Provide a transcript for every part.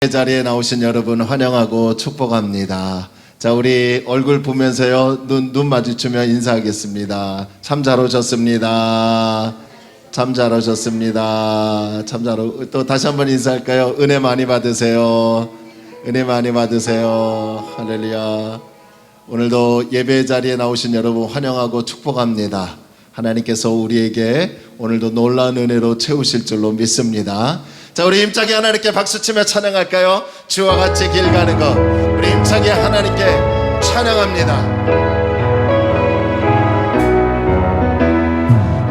자리에 나오신 여러분 환영하고 축복합니다. 자, 우리 얼굴 보면서요, 눈 마주치며 인사하겠습니다. 참 잘 오셨습니다. 참 잘 오셨습니다. 또 다시 한번 인사할까요? 은혜 많이 받으세요. 은혜 많이 받으세요. 할렐루야. 오늘도 예배 자리에 나오신 여러분 환영하고 축복합니다. 하나님께서 우리에게 오늘도 놀라운 은혜로 채우실 줄로 믿습니다. 자, 우리 힘차게 하나님께 박수치며 찬양할까요? 주와 같이 길 가는 것, 우리 힘차게 하나님께 찬양합니다.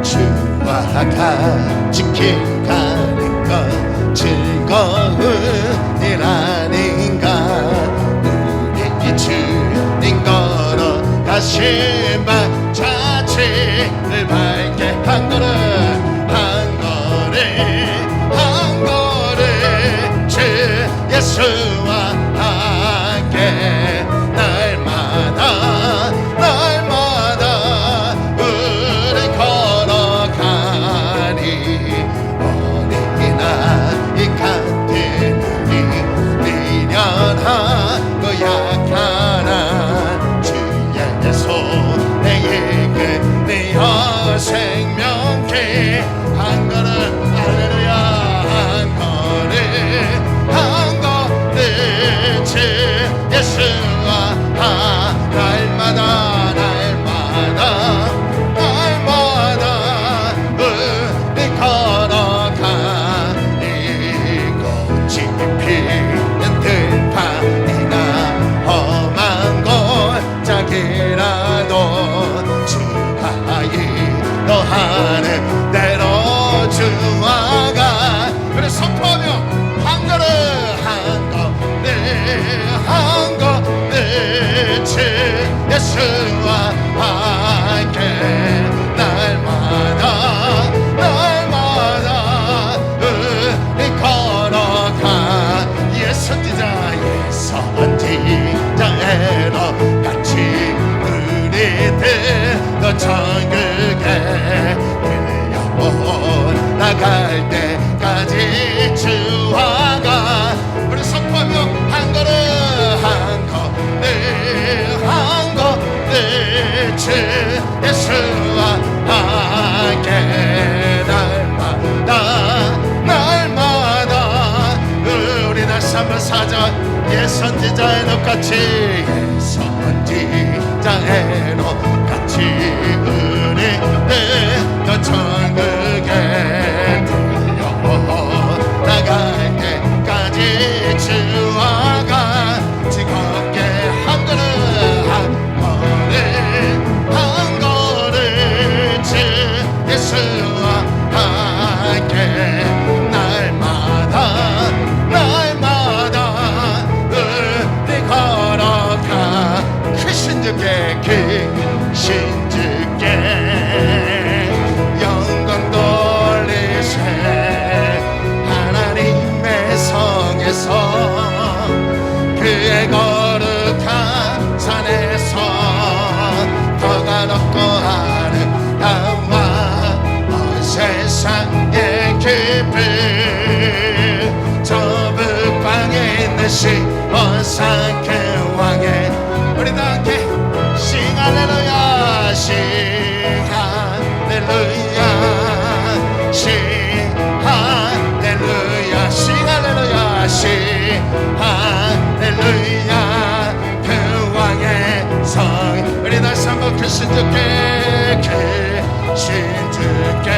주와 같이 길 가는 것 즐거운 일 아닌가. 우리 주님 걸어가신 바 자취를 밝게 한 걸음 한 걸음 예수와 함께 날마다 우리 걸어가니 어린아이 같은 우리 미련하고 약한 주의 손에 이끄며 생명길 한 걸음 할렐루야 예수와 날마다 우리 걸어가니 꽃이 피는 들판이나 험한 골짜기라도 주가 인도하는 대로 주와가 그래 선포하며 한 걸음 예수와 함께 날마다 우리 걸어가 예선지자에로 같이 우리들 너 천국에 나갈 때까지 주와가 우리 선포하며 한 걸음 예수와 함께 날마다 우리 다시 한번 사자 예선지자의 넋같이 예선지자의 넋같이 우리 너 천국에 나갈 때까지 주와가 즐겁게 한 걸음 예수와 함께 날마다 우리 걸어가 신주께 영광 돌리세 하나님의 성에서 그의 거룩한 산에서 더가 높고 아름다워 세상의 깊이 저 북방에 있는 시온산 그 왕의 우리 다 함께 싱할렐루야 싱할렐루야 싱할렐루야 싱할렐루야 싱할렐루야 그 왕의 성 우리 다시 한번 그 신주께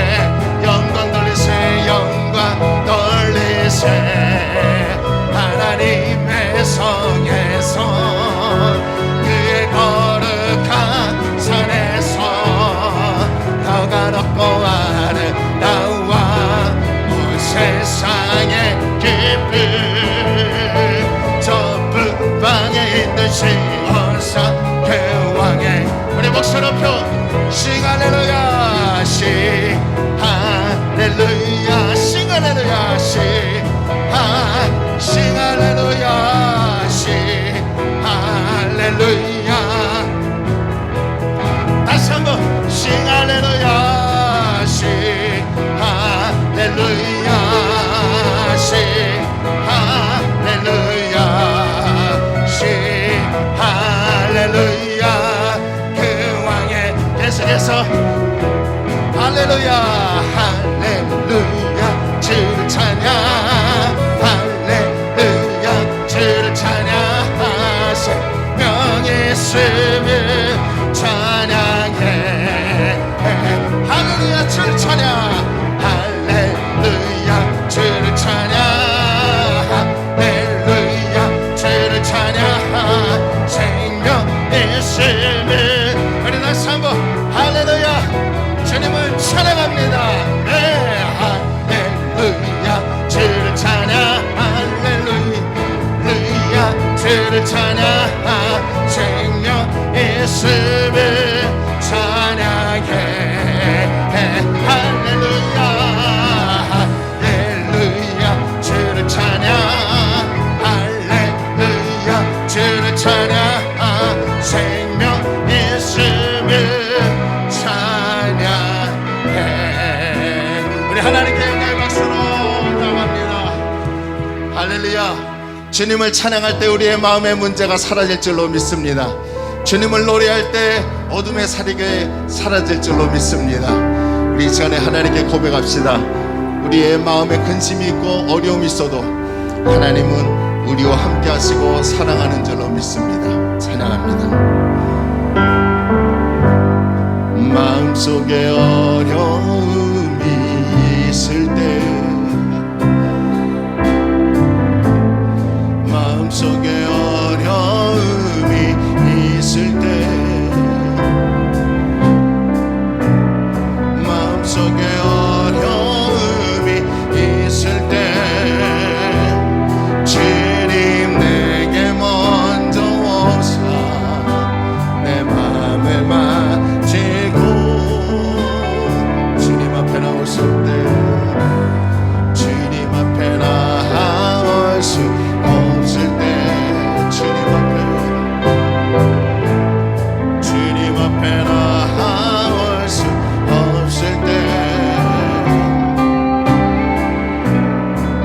영광 돌리세 하나님의 성에서 그의 거룩한 산에서 너가 높고 아름다워 온 세상의 깊이 저 북방에 있는 시온산 그 왕의 우리 목소리 높여 싱할렐루야 싱할렐루야 싱할렐루야 싱할렐루야 싱할렐루야 다시 한번 싱할렐루야 싱할렐루야 싱할렐루야 위해서 할렐루야 할렐루야 주를 찬양 할렐루야 주를 찬양 생명의 숨을 찬양해 할렐루야 주를 찬양 할렐루야 주를 찬양 할렐루야 주를 찬양 생명의 숨을 우리 다시 한번 할렐루야 주님을 찬양합니다. 네 할렐루야 주를 찬양 할렐루야 주를 찬양 생명의 숨을 찬양해 할렐루야 할렐루야 주를 찬양 할렐루야 주를 찬양 생명의 숨을 찬양해. 우리 하나님께 영광의 박수로 나갑니다. 할렐루야. 주님을 찬양할 때 우리의 마음의 문제가 사라질 줄로 믿습니다. 주님을 노래할 때 어둠의 사리게 사라질 줄로 믿습니다. 우리 이 시간에 하나님께 고백합시다. 우리의 마음에 근심이 있고 어려움이 있어도 하나님은 우리와 함께 하시고 사랑하는 줄로 믿습니다. 찬양합니다. 마음속에 어려움이 있을 때 마음속에 어려움이 있을 때 마음속에 어려움이 있을 때 주님 내게 먼저 오사 내 맘을 만지고 주님 앞에 나오실 때 주님 앞에 나올 수 없을 때 주님 앞에 나올 수 없을 때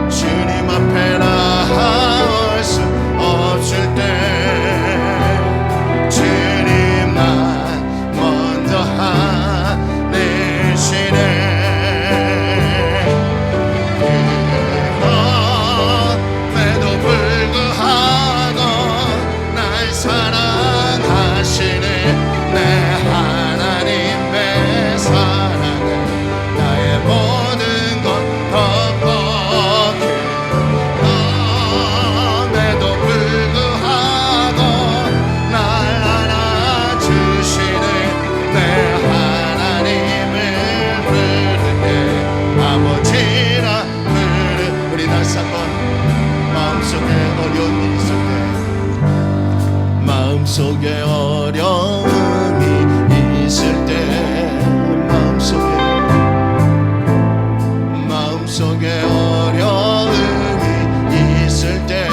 주님 앞에 나올 수 없을 때 주님 날 먼저 하내시네. 그럼에도 불구하고 날 사랑하시네. 내 하나님의 사랑은 나의 모든 것 덮어게 그럼에도 불구하고 날 안아주시네. 내 하나님을 부를 때 아버지라 부르. 우리 다시 한번 마음속에 어려운 일이 있을 때 마음속에 어려움이 있을 때 마음속에 어려움이 있을 때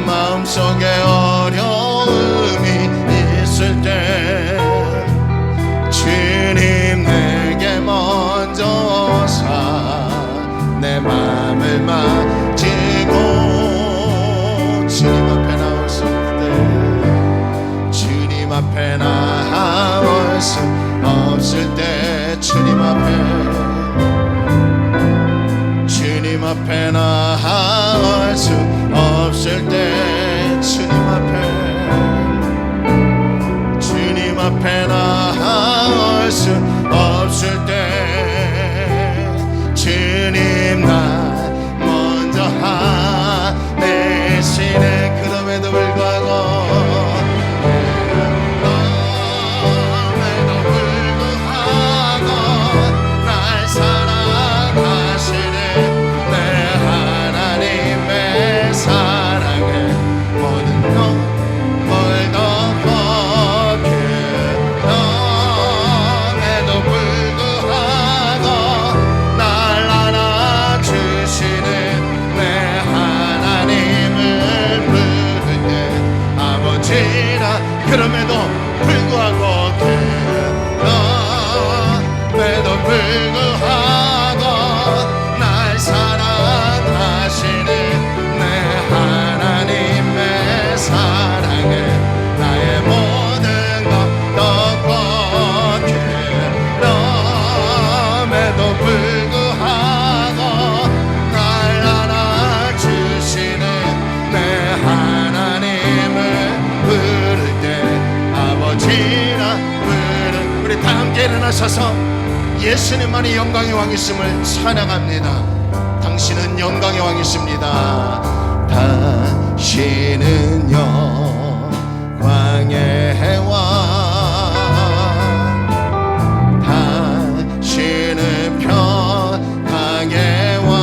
마음속에 어려움이 있을 때 주님 내게 먼저 오사 내 맘을 만지고 주님 앞에 나올 수 없을 때 주님 앞에 나올 수 없을 때 주님 앞에 나올 수 없을 때 주님 앞에 나올 수 없을 때 주님 날 먼저 하내시네. 그럼에도 불구하고 날 사랑하시네. 내 하나님의 사랑에 모든 걸 덮어게 그럼에도 불구하고 날 안아주시네. 내 하나님을 부를 때 아버지라. 그럼에도 불구하고 그럼에도 불구하고 날 사랑하시네. 내 하나님의 사랑에 나의 모든 일어나셔서 예수님만이 영광의 왕이심을 찬양합니다. 당신은 영광의 왕이십니다. 당신은 영광의 왕, 당신은 평강의 왕,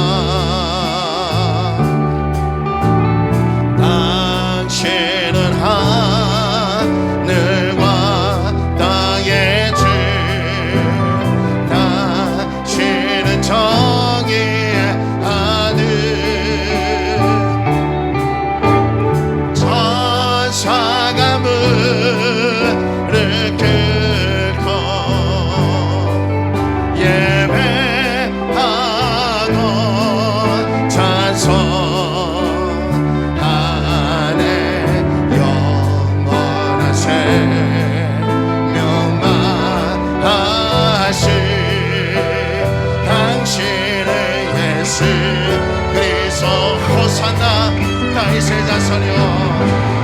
당신은 하늘과 땅의 주, 당신은 정의의 아들, 천사가 무릎 꿇고 예배하고 찬송하네. 영원한 생명만 하신 당신의 예수 그리스도. 호산나 다윗의 자손이여,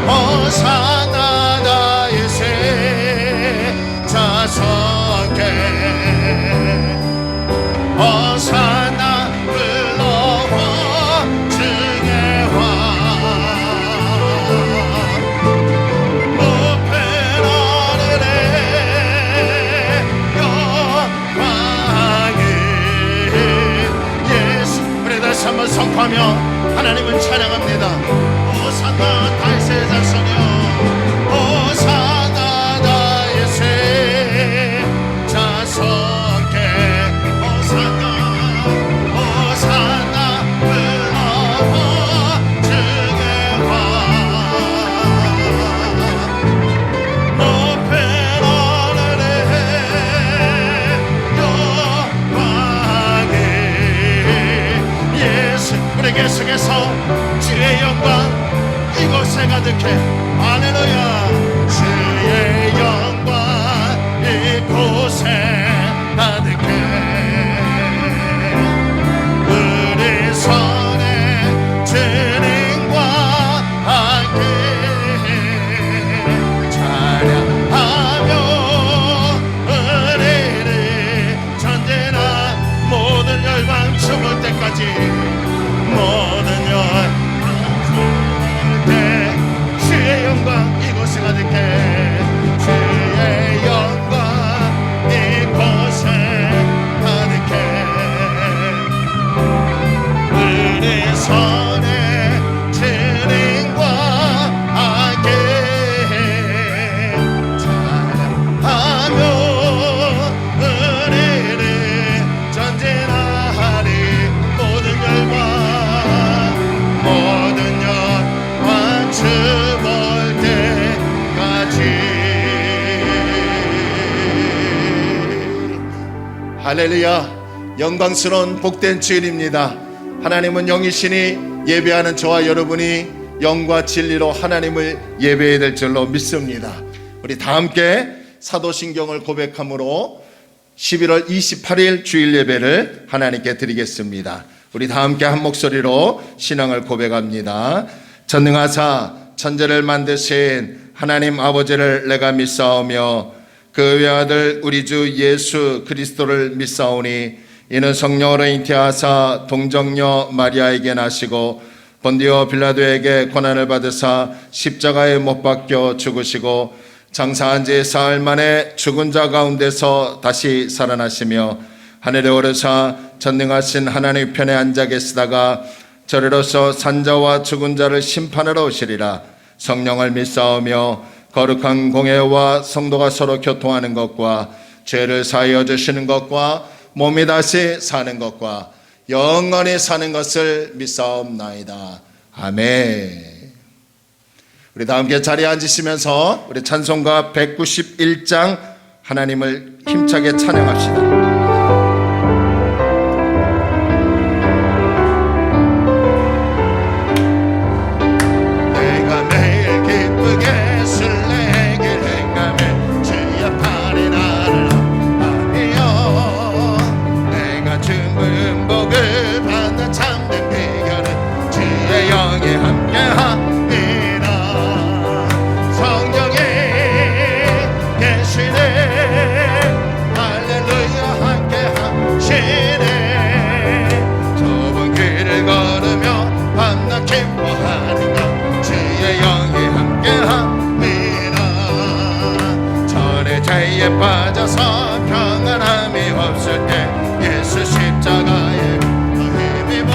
호산나 다윗의 자손께, 호산나 불러와 주의 왕, 높은 하늘에 영광이 예수. 우리 다시 한번 선포하며 하나님을 찬양합니다. 호산나 다윗의 자손이여, 호산나 다윗의 자손께, 호산나 호산나 불러와 주의 왕, 높은 하늘에 영광이 예수. 우리 계속해서 주의 영광 이곳에 가득해. 할렐루야. 주의 영광 이곳에 가득해. 우리 손에 주님과 함께 찬양하며 우리를 전제나 모든 열방 죽을 때까지, 모든 열방 주의 영광 이곳에 가득해. 주의 영광 이곳에 가득해. 우리 손에 주님과 함께 찬양하며 우리를 전제나 하리. 모든 열방 모든 영광 주 볼 때까지. 할렐루야. 영광스러운 복된 주일입니다. 하나님은 영이시니 예배하는 저와 여러분이 영과 진리로 하나님을 예배해야 될 줄로 믿습니다. 우리 다 함께 사도신경을 고백함으로 11월 28일 주일 예배를 하나님께 드리겠습니다. 우리 다 함께 한 목소리로 신앙을 고백합니다. 전능하사 천지를 만드신 하나님 아버지를 내가 믿사오며 그 외아들 우리 주 예수 그리스도를 믿사오니 이는 성령으로 잉태하사 동정녀 마리아에게 나시고 본디오 빌라도에게 고난을 받으사 십자가에 못 박혀 죽으시고 장사한 지 사흘 만에 죽은 자 가운데서 다시 살아나시며 하늘에 오르사 전능하신 하나님 편에 앉아 계시다가 저리로서 산자와 죽은 자를 심판하러 오시리라. 성령을 믿사오며 거룩한 공회와 성도가 서로 교통하는 것과 죄를 사하여 주시는 것과 몸이 다시 사는 것과 영원히 사는 것을 믿사옵나이다. 아멘. 우리 다 함께 자리에 앉으시면서 우리 찬송가 191장 하나님을 힘차게 찬양합시다. 성령이 계시네. 할렐루야. 빠져서 평안함이 없을 때 예수 십자가에 힘입어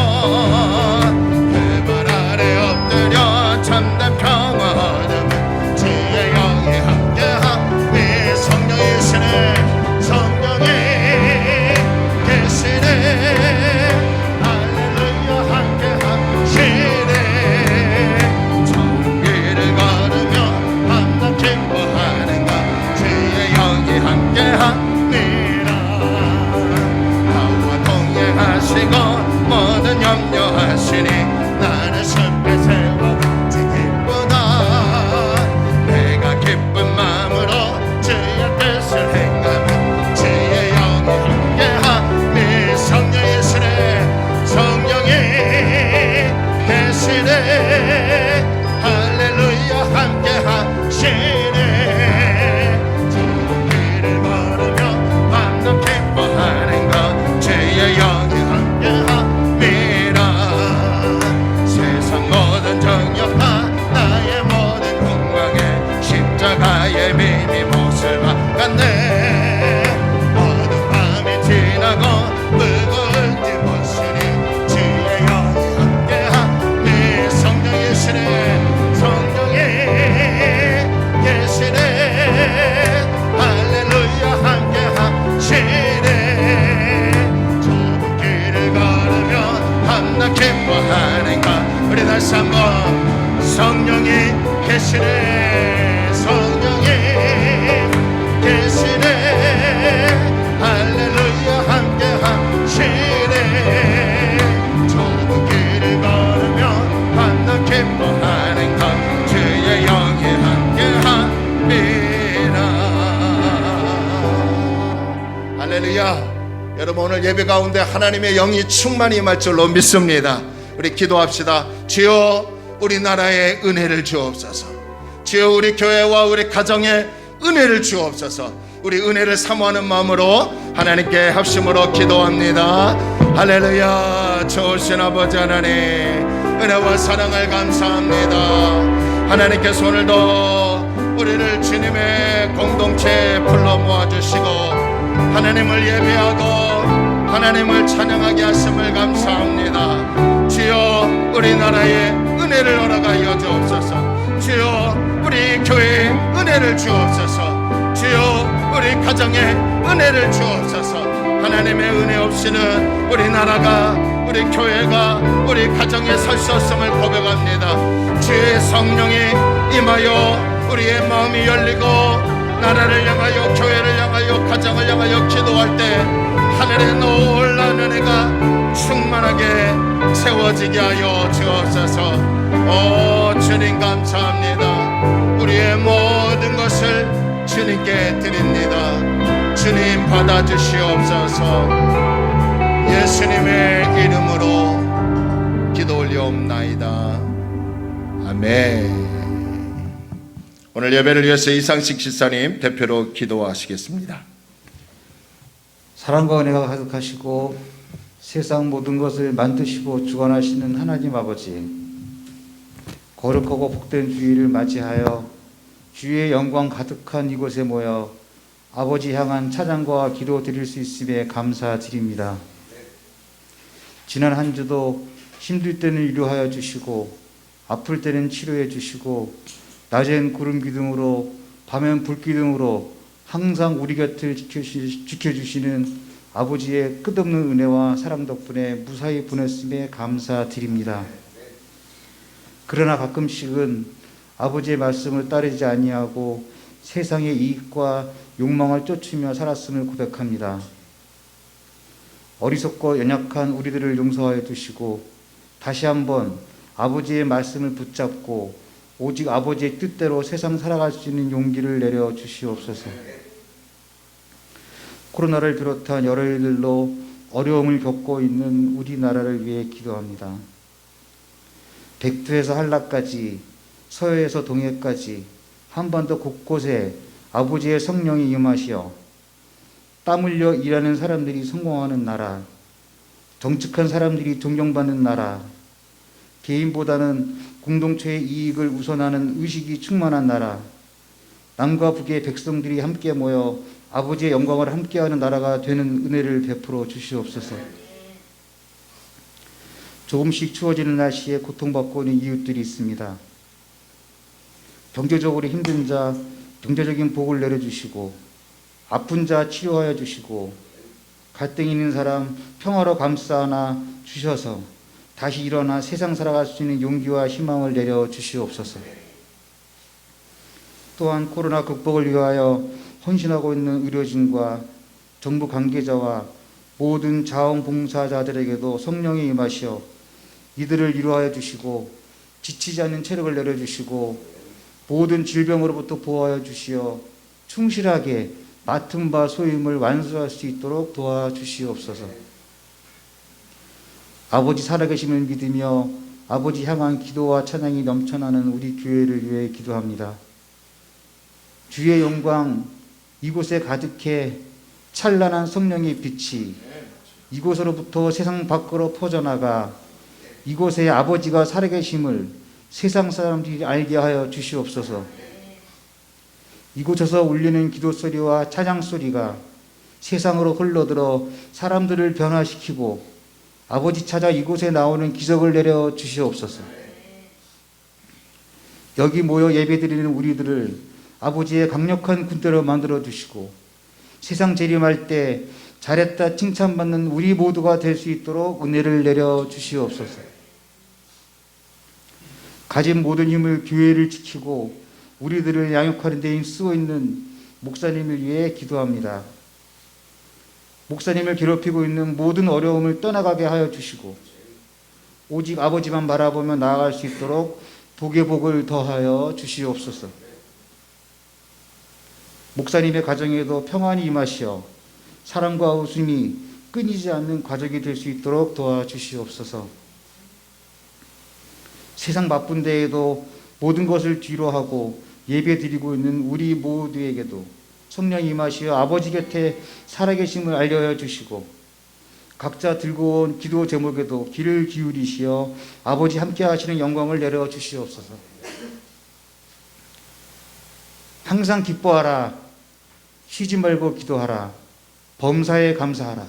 그 발 아래 엎드려 참된 평화 얻으면 주의 영이 함께함이 성령이시네 성령이 계시네 할렐루야 함께하시네 전 길을 걸으며 밤낮 기뻐하는가 주의 영이 함께함이라 나와 동행하시고 모든 염려하시니 나는 숲에 세워지 기쁘다 내가 기쁜 마음으로 주의 뜻을 행하면 주의 영이 함께함이 성령이시네 성령이 계시네 할렐루야 함께하시네 좁은 길을 걸으며 밤낮 기뻐하는 것 주의 영이 함께함이라 세상 모든 정욕과 나의 모든 공방에 십자가의 미니 못을 박았네 어두운 밤이 지나고 무거운 네 모습이 주의 영이 함께함이 성령이시네 성령이 계시네 할렐루야 함께하시네 좁은 길을 걸으며 밤낮 기뻐하는가 우리 다시 한번 성령이 계시네 성령이 계시네 할렐루야 함께하시네 좁은 길을 걸으며 밤낮 기뻐하는가 주의 영이 함께함이라 할렐루야 여러분 오늘 예배 가운데 하나님의 영이 충만히 임할 줄로 믿습니다. 우리 기도합시다. 주여 우리나라에 은혜를 주옵소서 주여 우리 교회와 우리 가정에 은혜를 주옵소서 우리 은혜를 사모하는 마음으로 하나님께 합심으로 기도합니다. 할렐루야 좋으신 아버지 하나님 은혜와 사랑을 감사합니다. 하나님께서 오늘도 우리를 주님의 공동체에 불러 모아주시고 하나님을 예배하고 하나님을 찬양하게 하심을 감사합니다. 주여 우리나라에 은혜를 허락하여 주옵소서 주여 우리 교회에 은혜를 주옵소서 주여 우리 가정에 은혜를 주옵소서 하나님의 은혜 없이는 우리나라가 우리 교회가 우리 가정에 설 수 없음을 고백합니다. 주의 성령이 임하여 우리의 마음이 열리고 나라를 향하여 교회를 향하여 가정을 향하여 기도할 때 하늘의 놀라운 은혜가 충만하게 채워지게 하여 주옵소서. 오 주님 감사합니다. 우리의 모든 것을 주님께 드립니다. 주님 받아주시옵소서. 예수님의 이름으로 기도 올려옵나이다. 아멘. 오늘 예배를 위해서 이상식 집사님 대표로 기도하시겠습니다. 사랑과 은혜가 가득하시고 세상 모든 것을 만드시고 주관하시는 하나님 아버지, 거룩하고 복된 주일을 맞이하여 주의 영광 가득한 이곳에 모여 아버지 향한 찬양과 기도 드릴 수 있음에 감사드립니다. 지난 한 주도 힘들 때는 위로하여 주시고 아플 때는 치료해 주시고 낮엔 구름 기둥으로 밤엔 불 기둥으로 항상 우리 곁을 지켜주시는 아버지의 끝없는 은혜와 사랑 덕분에 무사히 보냈음에 감사드립니다. 그러나 가끔씩은 아버지의 말씀을 따르지 아니하고 세상의 이익과 욕망을 쫓으며 살았음을 고백합니다. 어리석고 연약한 우리들을 용서하여 주시고 다시 한번 아버지의 말씀을 붙잡고 오직 아버지의 뜻대로 세상 살아갈 수 있는 용기를 내려 주시옵소서. 코로나를 비롯한 여러 일들로 어려움을 겪고 있는 우리나라를 위해 기도합니다. 백두에서 한라까지 서해에서 동해까지 한반도 곳곳에 아버지의 성령이 임하시어 땀 흘려 일하는 사람들이 성공하는 나라, 정직한 사람들이 존경받는 나라, 개인보다는 공동체의 이익을 우선하는 의식이 충만한 나라, 남과 북의 백성들이 함께 모여 아버지의 영광을 함께하는 나라가 되는 은혜를 베풀어 주시옵소서. 조금씩 추워지는 날씨에 고통받고 있는 이웃들이 있습니다. 경제적으로 힘든 자 경제적인 복을 내려주시고, 아픈 자 치료하여 주시고, 갈등 있는 사람 평화로 감싸 안아 주셔서 다시 일어나 세상 살아갈 수 있는 용기와 희망을 내려 주시옵소서. 또한 코로나 극복을 위하여 헌신하고 있는 의료진과 정부 관계자와 모든 자원봉사자들에게도 성령이 임하시어 이들을 위로하여 주시고, 지치지 않는 체력을 내려주시고, 모든 질병으로부터 보호하여 주시어 충실하게 맡은 바 소임을 완수할 수 있도록 도와주시옵소서. 아버지 살아계심을 믿으며 아버지 향한 기도와 찬양이 넘쳐나는 우리 교회를 위해 기도합니다. 주의 영광 이곳에 가득해 찬란한 성령의 빛이 이곳으로부터 세상 밖으로 퍼져나가 이곳에 아버지가 살아계심을 세상 사람들이 알게 하여 주시옵소서. 이곳에서 울리는 기도 소리와 찬양 소리가 세상으로 흘러들어 사람들을 변화시키고 아버지 찾아 이곳에 나오는 기적을 내려 주시옵소서. 여기 모여 예배드리는 우리들을 아버지의 강력한 군대로 만들어 주시고, 세상 재림할 때 잘했다 칭찬받는 우리 모두가 될 수 있도록 은혜를 내려 주시옵소서. 가진 모든 힘을 교회를 지키고 우리들을 양육하는 데 쓰고 있는 목사님을 위해 기도합니다. 목사님을 괴롭히고 있는 모든 어려움을 떠나가게 하여 주시고, 오직 아버지만 바라보며 나아갈 수 있도록 복의 복을 더하여 주시옵소서. 목사님의 가정에도 평안이 임하시어 사랑과 웃음이 끊이지 않는 가족이 될 수 있도록 도와주시옵소서. 세상 바쁜 데에도 모든 것을 뒤로 하고 예배 드리고 있는 우리 모두에게도 성령이 임하시어 아버지 곁에 살아계심을 알려 주시고, 각자 들고 온 기도 제목에도 귀를 기울이시어 아버지 함께 하시는 영광을 내려 주시옵소서. 항상 기뻐하라, 쉬지 말고 기도하라, 범사에 감사하라.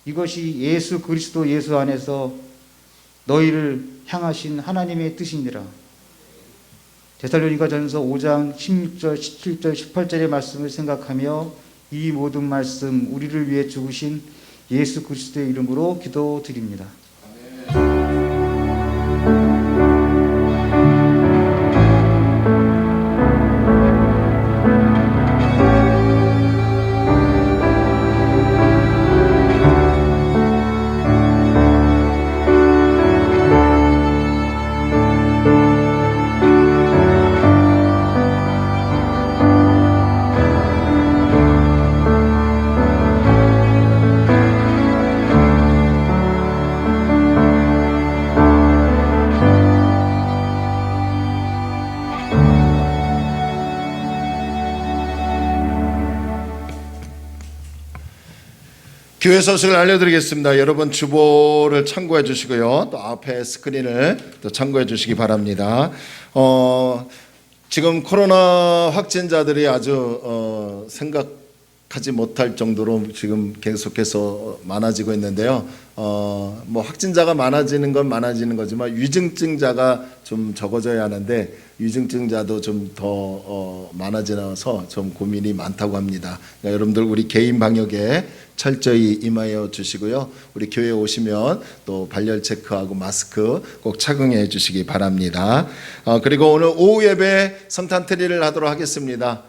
이것이 예수 그리스도 예수 안에서 너희를 향하신 하나님의 뜻이니라. 데살로니가전서 5장 16절, 17절, 18절의 말씀을 생각하며 이 모든 말씀 우리를 위해 죽으신 예수 그리스도의 이름으로 기도드립니다. 교회 소식을 알려드리겠습니다. 여러분 주보를 참고해 주시고요. 또 앞에 스크린을 또 참고해 주시기 바랍니다. 지금 코로나 확진자들이 아주 생각하지 못할 정도로 지금 계속해서 많아지고 있는데요. 뭐 확진자가 많아지는 건 많아지는 거지만 위중증자가 좀 적어져야 하는데 위중증자도 좀 더 많아져서 좀 고민이 많다고 합니다. 그러니까 여러분들 우리 개인 방역에 철저히 임하여 주시고요. 우리 교회에 오시면 또 발열 체크하고 마스크 꼭 착용해 주시기 바랍니다. 그리고 오늘 오후 예배 성탄 트리를 하도록 하겠습니다.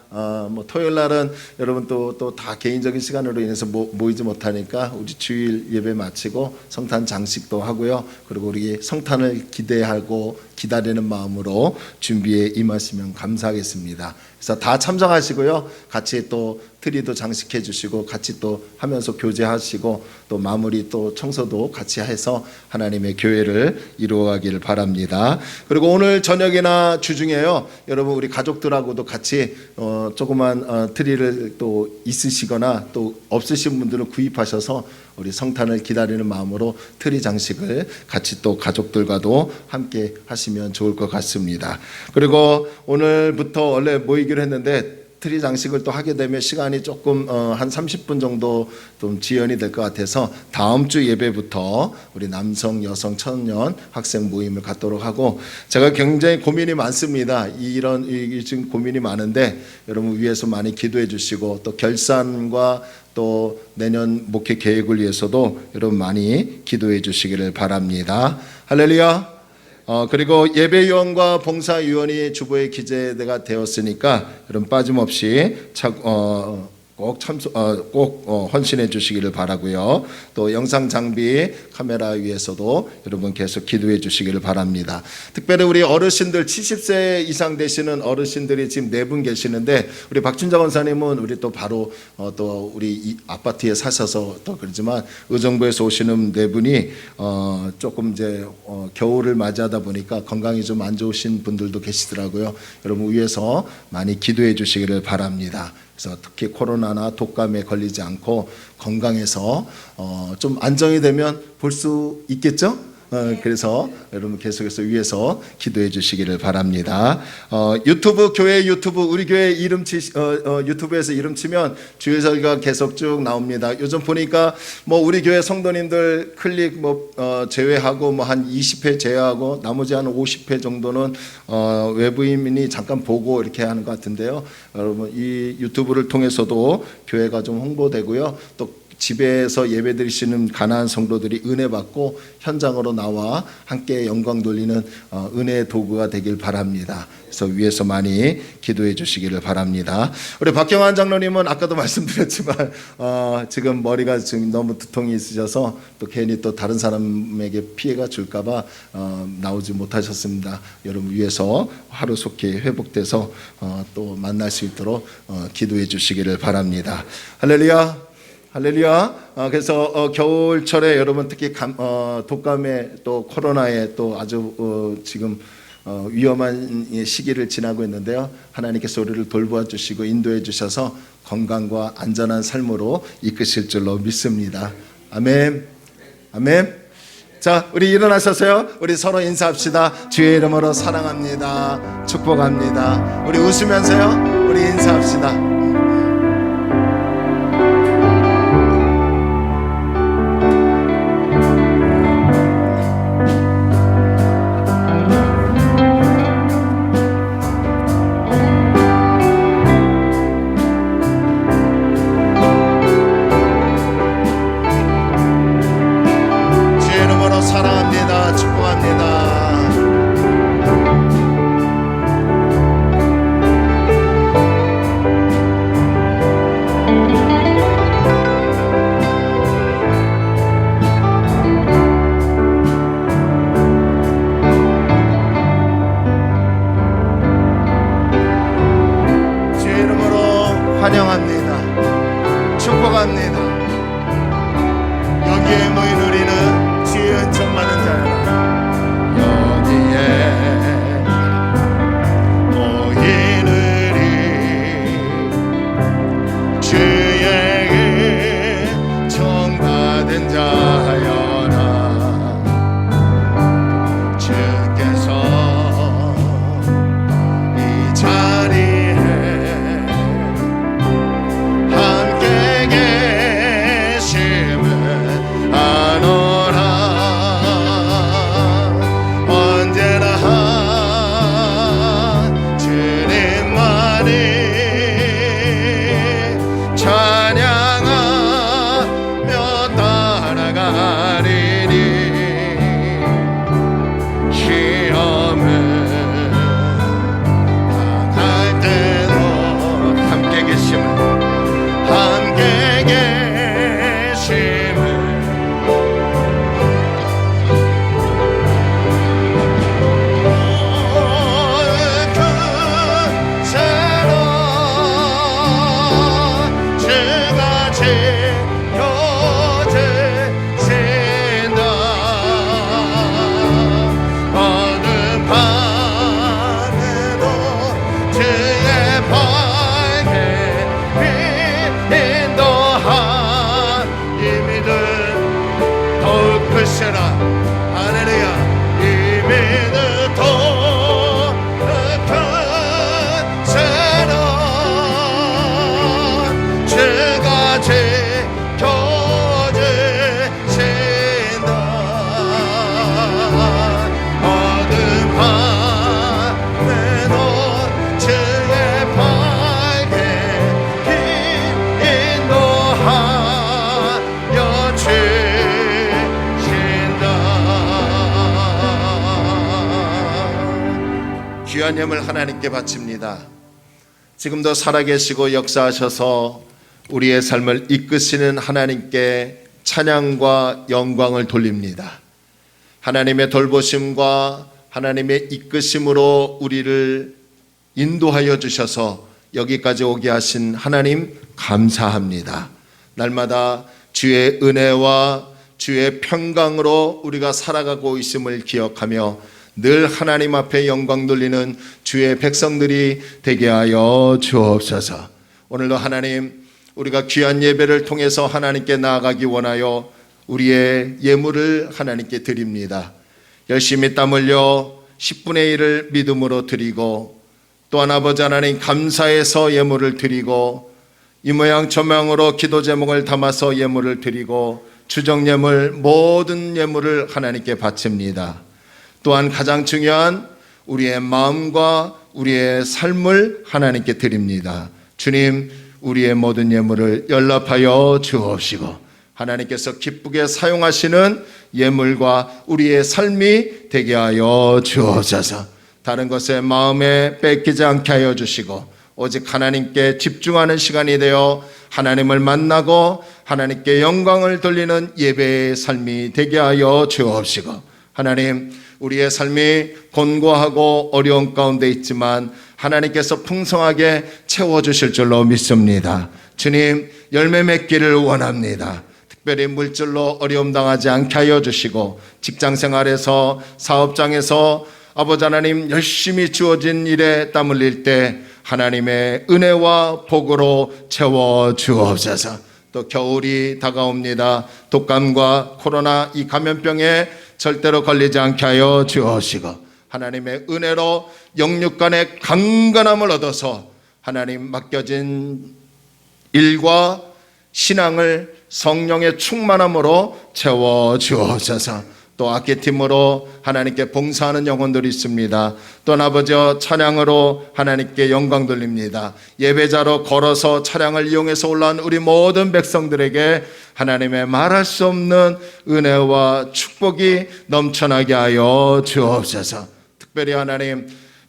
뭐 토요일 날은 여러분 또 다 개인적인 시간으로 인해서 모이지 못하니까 우리 주일 예배 마치고 성탄 장식도 하고요. 그리고 우리 성탄을 기대하고 기다리는 마음으로 준비에 임하시면 감사하겠습니다. 그래서 다 참석하시고요. 같이 또 트리도 장식해 주시고 같이 또 하면서 교제하시고 또 마무리 또 청소도 같이 해서 하나님의 교회를 이루어가기를 바랍니다. 그리고 오늘 저녁이나 주중에요, 여러분 우리 가족들하고도 같이 조그만 트리를 또 있으시거나 또 없으신 분들은 구입하셔서 우리 성탄을 기다리는 마음으로 트리 장식을 같이 또 가족들과도 함께 하시면 좋을 것 같습니다. 그리고 오늘부터 원래 모이기로 했는데 트리 장식을 또 하게 되면 시간이 조금 한 30분 정도 좀 지연이 될 것 같아서 다음 주 예배부터 우리 남성, 여성, 청년 학생 모임을 갖도록 하고, 제가 굉장히 고민이 많습니다. 이런 지금 고민이 많은데 여러분 위해서 많이 기도해 주시고 또 결산과 또 내년 목회 계획을 위해서도 여러분 많이 기도해 주시기를 바랍니다. 할렐루야. 그리고 예배위원과 봉사위원이 주보에 기재가 되었으니까 여러분 빠짐없이 꼭 헌신해 주시기를 바라고요. 또 영상 장비 카메라 위에서도 여러분 계속 기도해 주시기를 바랍니다. 특별히 우리 어르신들 70세 이상 되시는 어르신들이 지금 4분 계시는데, 우리 박준자 권사님은 우리 또 바로 또 우리 이 아파트에 사셔서 또 그러지만 의정부에서 오시는 4분이 조금 이제 겨울을 맞이하다 보니까 건강이 좀 안 좋으신 분들도 계시더라고요. 여러분 위해서 많이 기도해 주시기를 바랍니다. 그래서 특히 코로나나 독감에 걸리지 않고 건강해서 좀 안정이 되면 볼 수 있겠죠? 그래서 여러분 계속해서 위해서 기도해 주시기를 바랍니다. 유튜브, 교회 유튜브, 우리 교회 이름 유튜브에서 이름 치면 주일 설교가 계속 쭉 나옵니다. 요즘 보니까 뭐 우리 교회 성도님들 클릭 제외하고 뭐 한 20회 제외하고 나머지 한 50회 정도는 외부인이 잠깐 보고 이렇게 하는 것 같은데요. 여러분 이 유튜브를 통해서도 교회가 좀 홍보되고요. 또 집에서 예배드리시는 가난한 성도들이 은혜 받고 현장으로 나와 함께 영광 돌리는 은혜의 도구가 되길 바랍니다. 그래서 위에서 많이 기도해 주시기를 바랍니다. 우리 박경환 장로님은 아까도 말씀드렸지만 지금 머리가 지금 너무 두통이 있으셔서 또 괜히 또 다른 사람에게 피해가 줄까봐 나오지 못하셨습니다. 여러분 위에서 하루속히 회복돼서 또 만날 수 있도록 기도해 주시기를 바랍니다. 할렐루야. 할렐루야. 그래서 겨울철에 여러분 특히 독감에 또 코로나에 또 아주 지금 위험한 시기를 지나고 있는데요. 하나님께서 우리를 돌보아 주시고 인도해 주셔서 건강과 안전한 삶으로 이끄실 줄로 믿습니다. 아멘. 아멘. 자, 우리 일어나셔서요. 우리 서로 인사합시다. 주의 이름으로 사랑합니다. 축복합니다. 우리 웃으면서요. 우리 인사합시다. 환영합니다. 축복합니다. 여기에 모인 우리는 주의 은총 받은 자여라. 여기에 모인 우리 주의 은총 받은 자여라. 주께서 이 자리에 함께 계심을 아노라. 찬양을 하나님께 바칩니다. 지금도 살아계시고 역사하셔서 우리의 삶을 이끄시는 하나님께 찬양과 영광을 돌립니다. 하나님의 돌보심과 하나님의 이끄심으로 우리를 인도하여 주셔서 여기까지 오게 하신 하나님 감사합니다. 날마다 주의 은혜와 주의 평강으로 우리가 살아가고 있음을 기억하며 늘 하나님 앞에 영광 돌리는 주의 백성들이 되게 하여 주옵소서. 오늘도 하나님, 우리가 귀한 예배를 통해서 하나님께 나아가기 원하여 우리의 예물을 하나님께 드립니다. 열심히 땀 흘려 10분의 1을 믿음으로 드리고, 또한 아버지 하나님 감사해서 예물을 드리고, 이 모양 저 모양으로 기도 제목을 담아서 예물을 드리고, 추정 예물, 모든 예물을 하나님께 바칩니다. 또한 가장 중요한 우리의 마음과 우리의 삶을 하나님께 드립니다. 주님, 우리의 모든 예물을 연락하여 주옵시고 하나님께서 기쁘게 사용하시는 예물과 우리의 삶이 되게 하여 주옵소서. 다른 것에 마음에 뺏기지 않게 하여 주시고 오직 하나님께 집중하는 시간이 되어 하나님을 만나고 하나님께 영광을 돌리는 예배의 삶이 되게 하여 주옵시고, 하나님, 우리의 삶이 곤고하고 어려운 가운데 있지만 하나님께서 풍성하게 채워주실 줄로 믿습니다. 주님, 열매 맺기를 원합니다. 특별히 물질로 어려움 당하지 않게 하여 주시고, 직장생활에서 사업장에서 아버지 하나님 열심히 주어진 일에 땀 흘릴 때 하나님의 은혜와 복으로 채워 주옵소서. 또 겨울이 다가옵니다. 독감과 코로나 이 감염병에 절대로 걸리지 않게 하여 주옵시고 하나님의 은혜로 영육간의 강건함을 얻어서 하나님 맡겨진 일과 신앙을 성령의 충만함으로 채워 주옵소서. 또 악기팀으로 하나님께 봉사하는 영혼들이 있습니다. 또 아버지여, 찬양으로 하나님께 영광 돌립니다. 예배자로 걸어서 차량을 이용해서 올라온 우리 모든 백성들에게 하나님의 말할 수 없는 은혜와 축복이 넘쳐나게 하여 주옵소서. 특별히 하나님,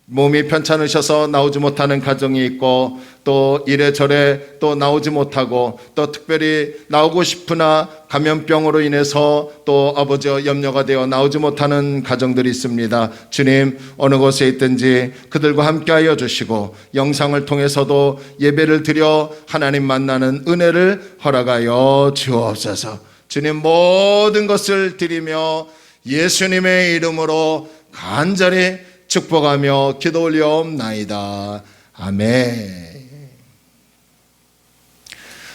몸이 편찮으셔서 나오지 못하는 가정이 있고, 또 이래저래 또 나오지 못하고, 또 특별히 나오고 싶으나 감염병으로 인해서 또 아버지와 염려가 되어 나오지 못하는 가정들이 있습니다. 주님, 어느 곳에 있든지 그들과 함께하여 주시고 영상을 통해서도 예배를 드려 하나님 만나는 은혜를 허락하여 주옵소서. 주님, 모든 것을 드리며 예수님의 이름으로 간절히 축복하며 기도 올려옵나이다. 아멘.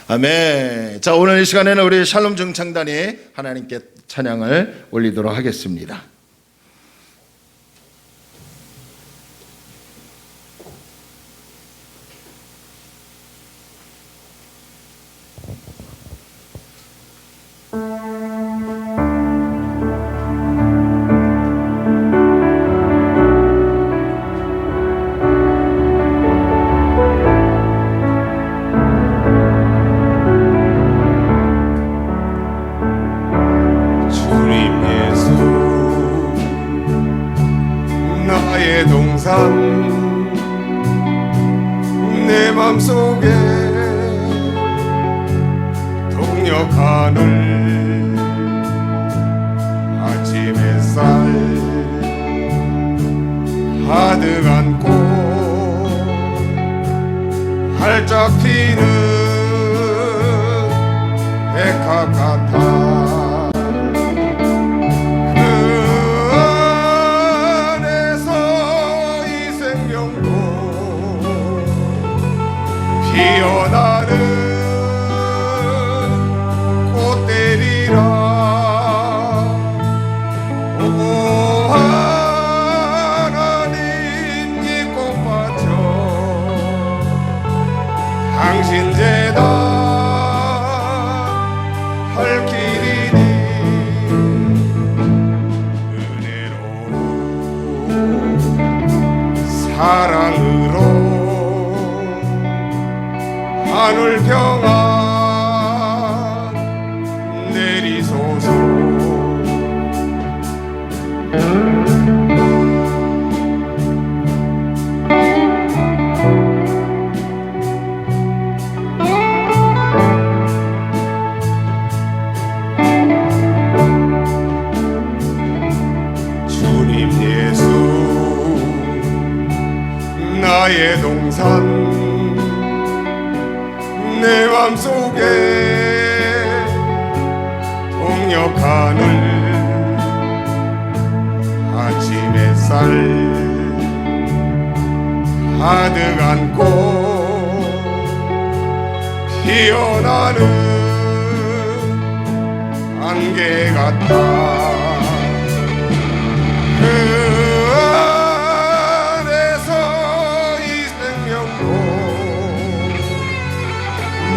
아멘. 자, 오늘 이 시간에는 우리 샬롬 중창단이 하나님께 찬양을 올리도록 하겠습니다. 내 맘속에 동력하늘 아침 햇살 가득 안고 활짝 튀는 백합 같아 피어나는 꽃들이라 오고 하나님 이 꽃밭여 당신 재단 할 길이니 은혜로 사랑으로 하늘 평안 내리소서. 항상 내 맘속에 동역하늘 아침 햇살 가득 안고 피어나는 안개 같아 그 안에서 이 생명도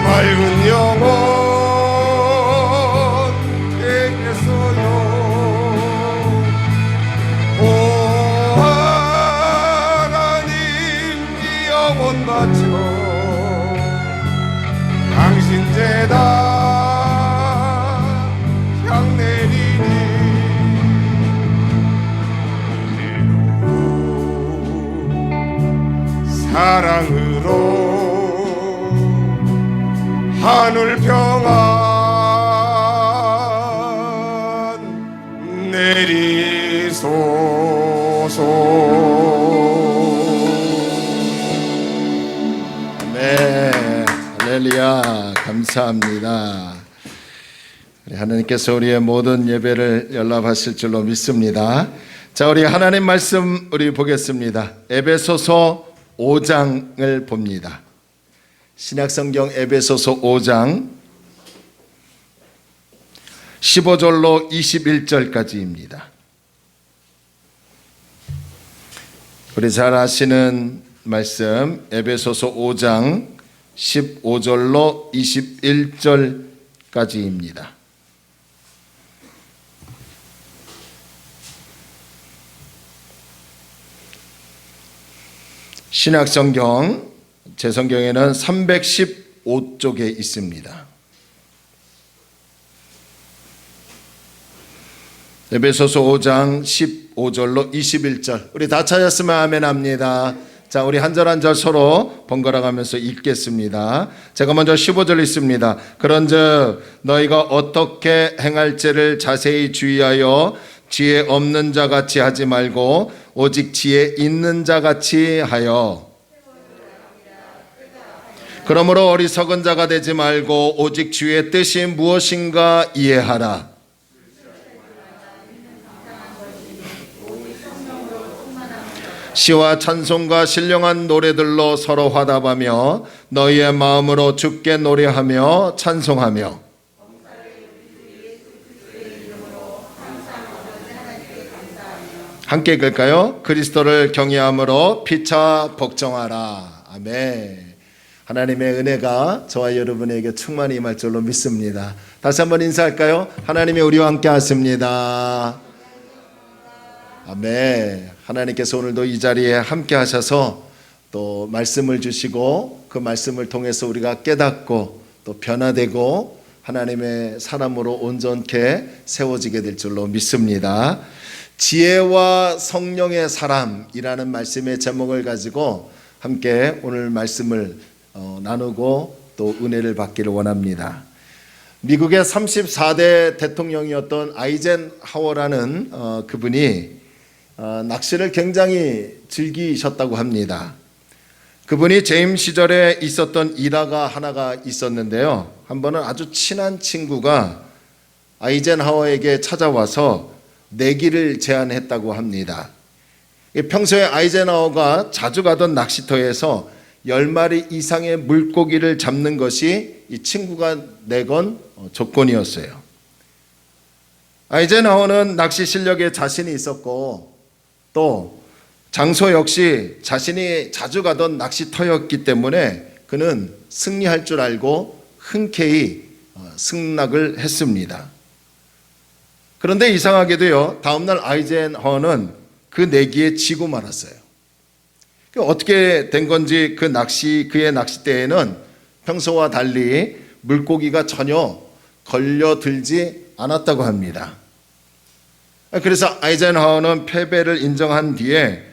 맑은 영혼 되겠어요 오 하나님 이 영혼 바쳐 당신 재단 향 내리니 사랑으로 하늘 평안 내리소서. 네, 할렐루야, 감사합니다. 우리 하나님께서 우리의 모든 예배를 연락하실 줄로 믿습니다. 자, 우리 하나님 말씀 우리 보겠습니다. 에베소서 5장을 봅니다. 신약성경 에베소서 5장 15절로 21절까지입니다. 우리 잘 아시는 말씀 에베소서 5장 15절로 21절까지입니다. 신약성경 제 성경에는 315쪽에 있습니다. 에베소서 5장 15절로 21절 우리 다 찾았으면 아멘 합니다. 자, 우리 한 절 한 절 서로 번갈아 가면서 읽겠습니다. 제가 먼저 15절 읽습니다. 그런즉 너희가 어떻게 행할지를 자세히 주의하여 지혜 없는 자 같이 하지 말고 오직 지혜 있는 자 같이 하여 그러므로 어리석은 자가 되지 말고 오직 주의 뜻이 무엇인가 이해하라. 시와 찬송과 신령한 노래들로 서로 화답하며 너희의 마음으로 주께 노래하며 찬송하며 함께 읽을까요? 그리스도를 경외함으로 피차 복종하라. 아멘. 하나님의 은혜가 저와 여러분에게 충만히 임할 줄로 믿습니다. 다시 한번 인사할까요? 하나님이 우리와 함께 하십니다. 아멘. 하나님께서 오늘도 이 자리에 함께 하셔서 또 말씀을 주시고 그 말씀을 통해서 우리가 깨닫고 또 변화되고 하나님의 사람으로 온전케 세워지게 될 줄로 믿습니다. 지혜와 성령의 사람이라는 말씀의 제목을 가지고 함께 오늘 말씀을 나누고 또 은혜를 받기를 원합니다. 미국의 34대 대통령이었던 아이젠하워라는 그분이 낚시를 굉장히 즐기셨다고 합니다. 그분이 재임 시절에 있었던 일화가 하나가 있었는데요. 한 번은 아주 친한 친구가 아이젠하워에게 찾아와서 내기를 제안했다고 합니다. 평소에 아이젠하워가 자주 가던 낚시터에서 10마리 이상의 물고기를 잡는 것이 이 친구가 내건 조건이었어요. 아이젠하워는 낚시 실력에 자신이 있었고 또 장소 역시 자신이 자주 가던 낚시터였기 때문에 그는 승리할 줄 알고 흔쾌히 승낙을 했습니다. 그런데 이상하게도요, 다음날 아이젠하워는 그 내기에 지고 말았어요. 어떻게 된 건지 그의 낚싯대에는 평소와 달리 물고기가 전혀 걸려들지 않았다고 합니다. 그래서 아이젠하워는 패배를 인정한 뒤에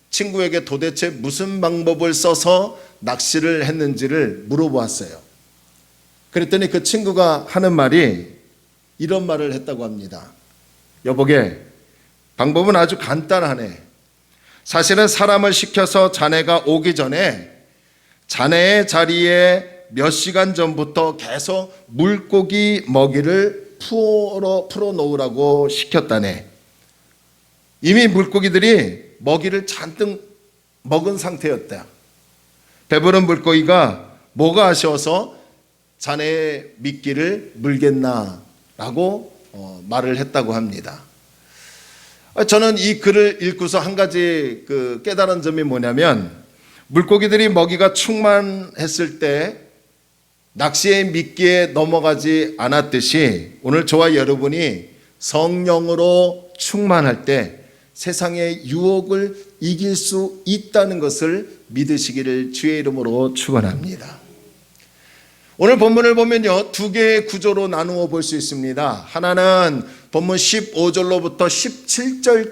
친구에게 도대체 무슨 방법을 써서 낚시를 했는지를 물어보았어요. 그랬더니 그 친구가 하는 말이 이런 말을 했다고 합니다. 여보게, 방법은 아주 간단하네. 사실은 사람을 시켜서 자네가 오기 전에 자네의 자리에 몇 시간 전부터 계속 물고기 먹이를 풀어 놓으라고 시켰다네. 이미 물고기들이 먹이를 잔뜩 먹은 상태였다. 배부른 물고기가 뭐가 아쉬워서 자네의 미끼를 물겠나 라고 말을 했다고 합니다. 저는 이 글을 읽고서 한 가지 깨달은 점이 뭐냐면, 물고기들이 먹이가 충만했을 때 낚시의 미끼에 넘어가지 않았듯이 오늘 저와 여러분이 성령으로 충만할 때 세상의 유혹을 이길 수 있다는 것을 믿으시기를 주의 이름으로 축원합니다. 오늘 본문을 보면요, 두 개의 구조로 나누어 볼 수 있습니다. 하나는 본문 15절로부터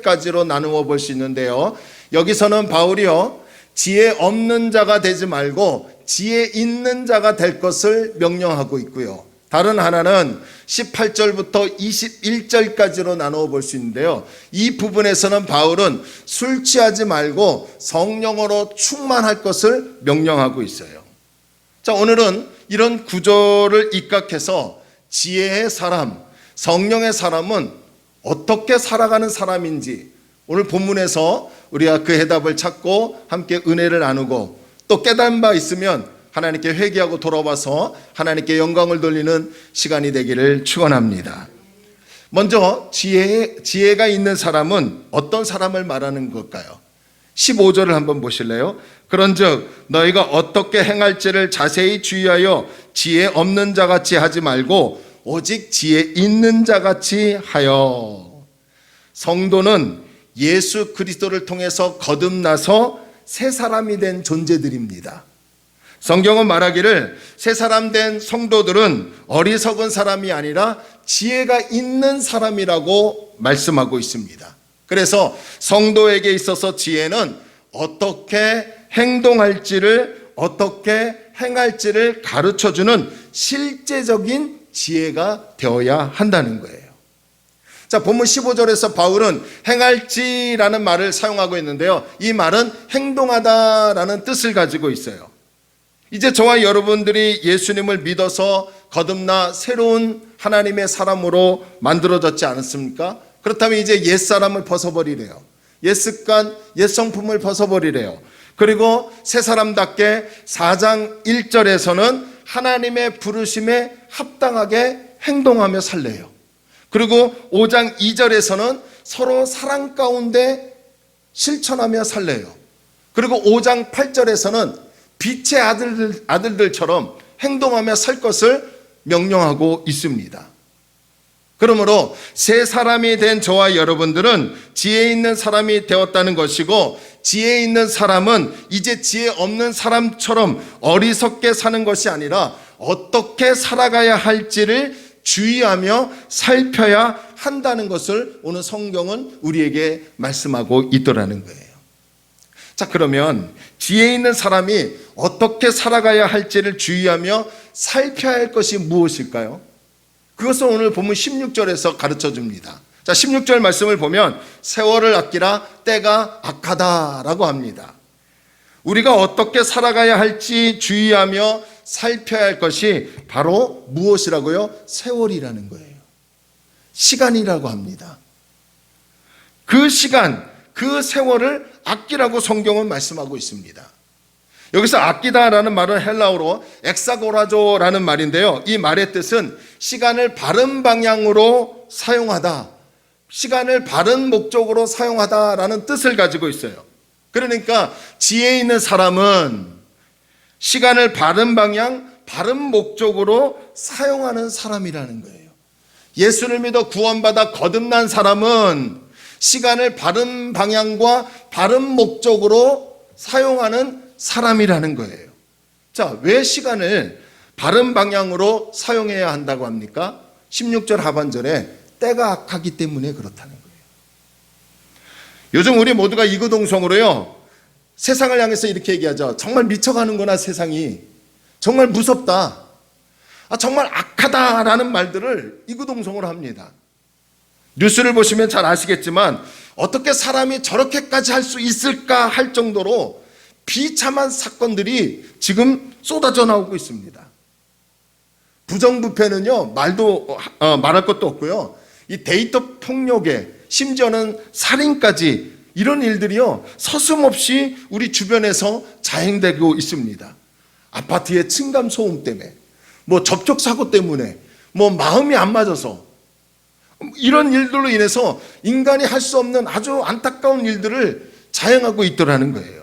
17절까지로 나누어 볼 수 있는데요, 여기서는 바울이요, 지혜 없는 자가 되지 말고 지혜 있는 자가 될 것을 명령하고 있고요, 다른 하나는 18절부터 21절까지로 나누어 볼 수 있는데요, 이 부분에서는 바울은 술 취하지 말고 성령으로 충만할 것을 명령하고 있어요. 자, 오늘은 이런 구조를 입각해서 지혜의 사람, 성령의 사람은 어떻게 살아가는 사람인지 오늘 본문에서 우리가 그 해답을 찾고 함께 은혜를 나누고, 또 깨달은 바 있으면 하나님께 회개하고 돌아와서 하나님께 영광을 돌리는 시간이 되기를 축원합니다. 먼저 지혜가 있는 사람은 어떤 사람을 말하는 걸까요? 15절을 한번 보실래요? 그런즉 너희가 어떻게 행할지를 자세히 주의하여 지혜 없는 자같이 하지 말고 오직 지혜 있는 자같이 하여. 성도는 예수 그리스도를 통해서 거듭나서 새 사람이 된 존재들입니다. 성경은 말하기를 새 사람 된 성도들은 어리석은 사람이 아니라 지혜가 있는 사람이라고 말씀하고 있습니다. 그래서 성도에게 있어서 지혜는 어떻게 행동할지를, 어떻게 행할지를 가르쳐주는 실제적인 지혜가 되어야 한다는 거예요. 자, 본문 15절에서 바울은 행할지라는 말을 사용하고 있는데요, 이 말은 행동하다라는 뜻을 가지고 있어요. 이제 저와 여러분들이 예수님을 믿어서 거듭나 새로운 하나님의 사람으로 만들어졌지 않았습니까? 그렇다면 이제 옛사람을 벗어버리래요. 옛습관, 옛성품을 벗어버리래요. 그리고 새 사람답게 4장 1절에서는 하나님의 부르심에 합당하게 행동하며 살래요. 그리고 5장 2절에서는 서로 사랑 가운데 실천하며 살래요. 그리고 5장 8절에서는 빛의 아들들처럼 행동하며 살 것을 명령하고 있습니다. 그러므로 새 사람이 된 저와 여러분들은 지혜 있는 사람이 되었다는 것이고, 지혜 있는 사람은 이제 지혜 없는 사람처럼 어리석게 사는 것이 아니라 어떻게 살아가야 할지를 주의하며 살펴야 한다는 것을 오늘 성경은 우리에게 말씀하고 있더라는 거예요. 자, 그러면 지혜 있는 사람이 어떻게 살아가야 할지를 주의하며 살펴야 할 것이 무엇일까요? 그것을 오늘 본문 16절에서 가르쳐 줍니다. 자, 16절 말씀을 보면 세월을 아끼라 때가 악하다라고 합니다. 우리가 어떻게 살아가야 할지 주의하며 살펴야 할 것이 바로 무엇이라고요? 세월이라는 거예요. 시간이라고 합니다. 그 시간, 그 세월을 아끼라고 성경은 말씀하고 있습니다. 여기서 아끼다라는 말은 헬라어로 엑사고라조라는 말인데요, 이 말의 뜻은 시간을 바른 방향으로 사용하다, 시간을 바른 목적으로 사용하다라는 뜻을 가지고 있어요. 그러니까 지혜 있는 사람은 시간을 바른 방향, 바른 목적으로 사용하는 사람이라는 거예요. 예수를 믿어 구원받아 거듭난 사람은 시간을 바른 방향과 바른 목적으로 사용하는 사람이라는 거예요. 자, 왜 시간을 바른 방향으로 사용해야 한다고 합니까? 16절 하반절에 때가 악하기 때문에 그렇다는 거예요. 요즘 우리 모두가 이구동성으로요, 세상을 향해서 이렇게 얘기하죠. 정말 미쳐가는구나, 세상이. 정말 무섭다. 정말 악하다라는 말들을 이구동성으로 합니다. 뉴스를 보시면 잘 아시겠지만 어떻게 사람이 저렇게까지 할 수 있을까 할 정도로 비참한 사건들이 지금 쏟아져 나오고 있습니다. 부정부패는요, 말할 것도 없고요. 이 데이터 폭력에 심지어는 살인까지 이런 일들이요, 서슴없이 우리 주변에서 자행되고 있습니다. 아파트의 층간 소음 때문에, 뭐 접촉 사고 때문에, 뭐 마음이 안 맞아서 이런 일들로 인해서 인간이 할 수 없는 아주 안타까운 일들을 자행하고 있더라는 거예요.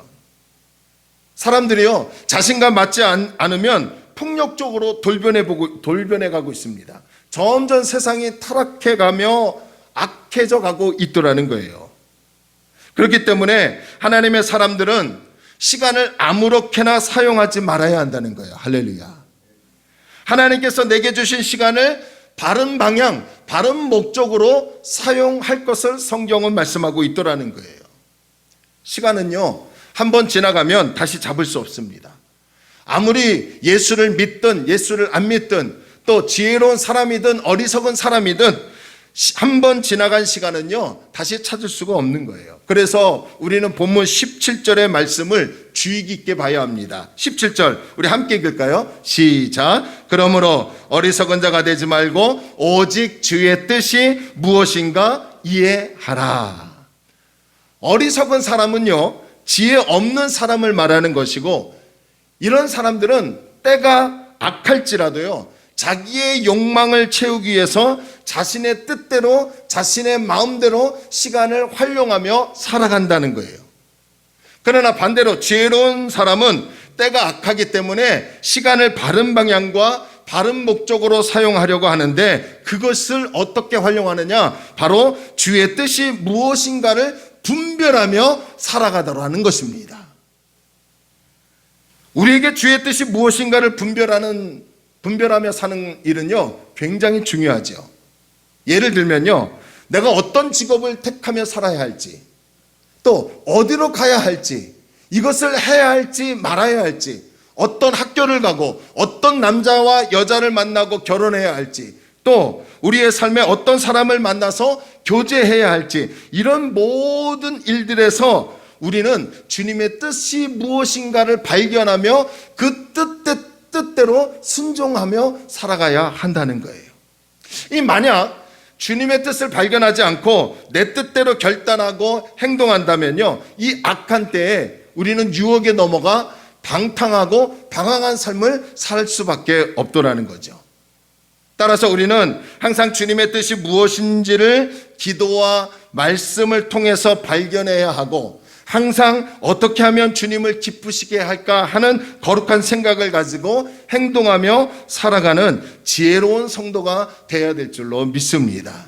사람들이요, 자신과 맞지 않으면 폭력적으로 돌변해 가고 있습니다. 점점 세상이 타락해 가며 악해져 가고 있더라는 거예요. 그렇기 때문에 하나님의 사람들은 시간을 아무렇게나 사용하지 말아야 한다는 거예요. 할렐루야. 하나님께서 내게 주신 시간을 바른 방향, 바른 목적으로 사용할 것을 성경은 말씀하고 있더라는 거예요. 시간은요, 한번 지나가면 다시 잡을 수 없습니다. 아무리 예수를 믿든 예수를 안 믿든 또 지혜로운 사람이든 어리석은 사람이든 한번 지나간 시간은요, 다시 찾을 수가 없는 거예요. 그래서 우리는 본문 17절의 말씀을 주의 깊게 봐야 합니다. 17절 우리 함께 읽을까요? 시작. 그러므로 어리석은 자가 되지 말고 오직 주의 뜻이 무엇인가 이해하라. 어리석은 사람은요, 지혜 없는 사람을 말하는 것이고, 이런 사람들은 때가 악할지라도요, 자기의 욕망을 채우기 위해서 자신의 뜻대로 자신의 마음대로 시간을 활용하며 살아간다는 거예요. 그러나 반대로 지혜로운 사람은 때가 악하기 때문에 시간을 바른 방향과 바른 목적으로 사용하려고 하는데, 그것을 어떻게 활용하느냐, 바로 주의 뜻이 무엇인가를 분별하며 살아가더라는 것입니다. 우리에게 주의 뜻이 무엇인가를 분별하며 사는 일은요, 굉장히 중요하죠. 예를 들면요, 내가 어떤 직업을 택하며 살아야 할지, 또 어디로 가야 할지, 이것을 해야 할지 말아야 할지, 어떤 학교를 가고 어떤 남자와 여자를 만나고 결혼해야 할지, 또 우리의 삶에 어떤 사람을 만나서 교제해야 할지, 이런 모든 일들에서 우리는 주님의 뜻이 무엇인가를 발견하며 그 뜻대로 순종하며 살아가야 한다는 거예요. 이 만약 주님의 뜻을 발견하지 않고 내 뜻대로 결단하고 행동한다면요, 이 악한 때에 우리는 유혹에 넘어가 방탕하고 방황한 삶을 살 수밖에 없더라는 거죠. 따라서 우리는 항상 주님의 뜻이 무엇인지를 기도와 말씀을 통해서 발견해야 하고, 항상 어떻게 하면 주님을 기쁘시게 할까 하는 거룩한 생각을 가지고 행동하며 살아가는 지혜로운 성도가 되어야 될 줄로 믿습니다.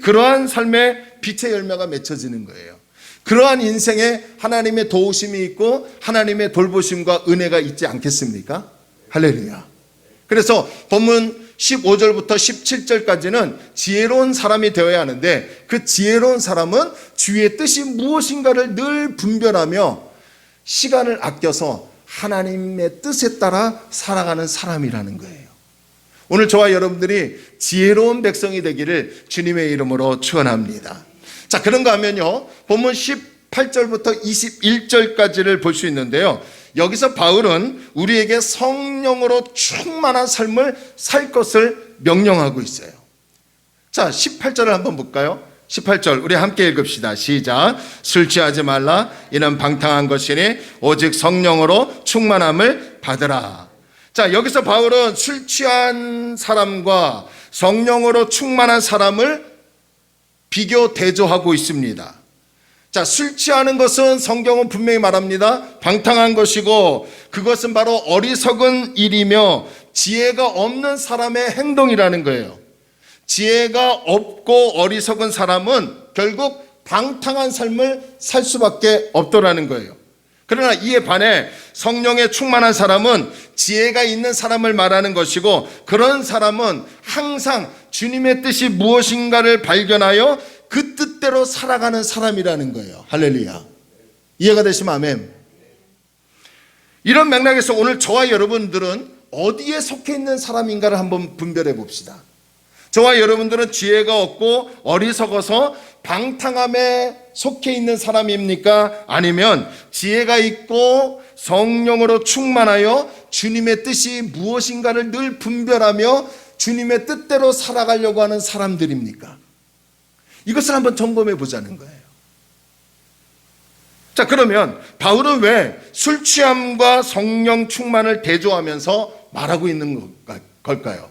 그러한 삶의 빛의 열매가 맺혀지는 거예요. 그러한 인생에 하나님의 도우심이 있고 하나님의 돌보심과 은혜가 있지 않겠습니까? 할렐루야. 그래서 본문 15절부터 17절까지는 지혜로운 사람이 되어야 하는데, 그 지혜로운 사람은 주의 뜻이 무엇인가를 늘 분별하며 시간을 아껴서 하나님의 뜻에 따라 살아가는 사람이라는 거예요. 오늘 저와 여러분들이 지혜로운 백성이 되기를 주님의 이름으로 축원합니다. 자, 그런가 하면요, 본문 18절부터 21절까지를 볼 수 있는데요, 여기서 바울은 우리에게 성령으로 충만한 삶을 살 것을 명령하고 있어요. 자, 18절을 한번 볼까요? 18절 우리 함께 읽읍시다. 시작. 술 취하지 말라. 이는 방탕한 것이니 오직 성령으로 충만함을 받으라. 자, 여기서 바울은 술 취한 사람과 성령으로 충만한 사람을 비교 대조하고 있습니다. 자, 술 취하는 것은 성경은 분명히 말합니다. 방탕한 것이고, 그것은 바로 어리석은 일이며 지혜가 없는 사람의 행동이라는 거예요. 지혜가 없고 어리석은 사람은 결국 방탕한 삶을 살 수밖에 없더라는 거예요. 그러나 이에 반해 성령에 충만한 사람은 지혜가 있는 사람을 말하는 것이고, 그런 사람은 항상 주님의 뜻이 무엇인가를 발견하여 그 뜻대로 살아가는 사람이라는 거예요. 할렐루야. 이해가 되시면 아멘. 이런 맥락에서 오늘 저와 여러분들은 어디에 속해 있는 사람인가를 한번 분별해 봅시다. 저와 여러분들은 지혜가 없고 어리석어서 방탕함에 속해 있는 사람입니까? 아니면 지혜가 있고 성령으로 충만하여 주님의 뜻이 무엇인가를 늘 분별하며 주님의 뜻대로 살아가려고 하는 사람들입니까? 이것을 한번 점검해 보자는 거예요. 자, 그러면 바울은 왜 술 취함과 성령 충만을 대조하면서 말하고 있는 걸까요?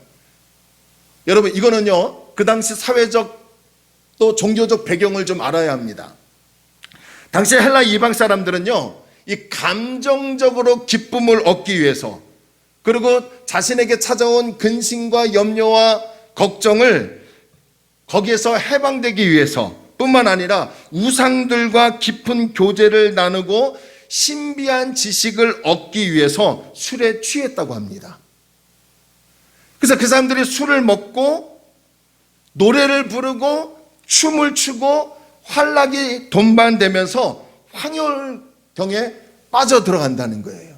여러분, 이거는요, 그 당시 사회적 또 종교적 배경을 좀 알아야 합니다. 당시 헬라 이방 사람들은요, 이 감정적으로 기쁨을 얻기 위해서, 그리고 자신에게 찾아온 근심과 염려와 걱정을 거기에서 해방되기 위해서 뿐만 아니라 우상들과 깊은 교제를 나누고 신비한 지식을 얻기 위해서 술에 취했다고 합니다. 그래서 그 사람들이 술을 먹고 노래를 부르고 춤을 추고 환락이 동반되면서 황홀경에 빠져들어간다는 거예요.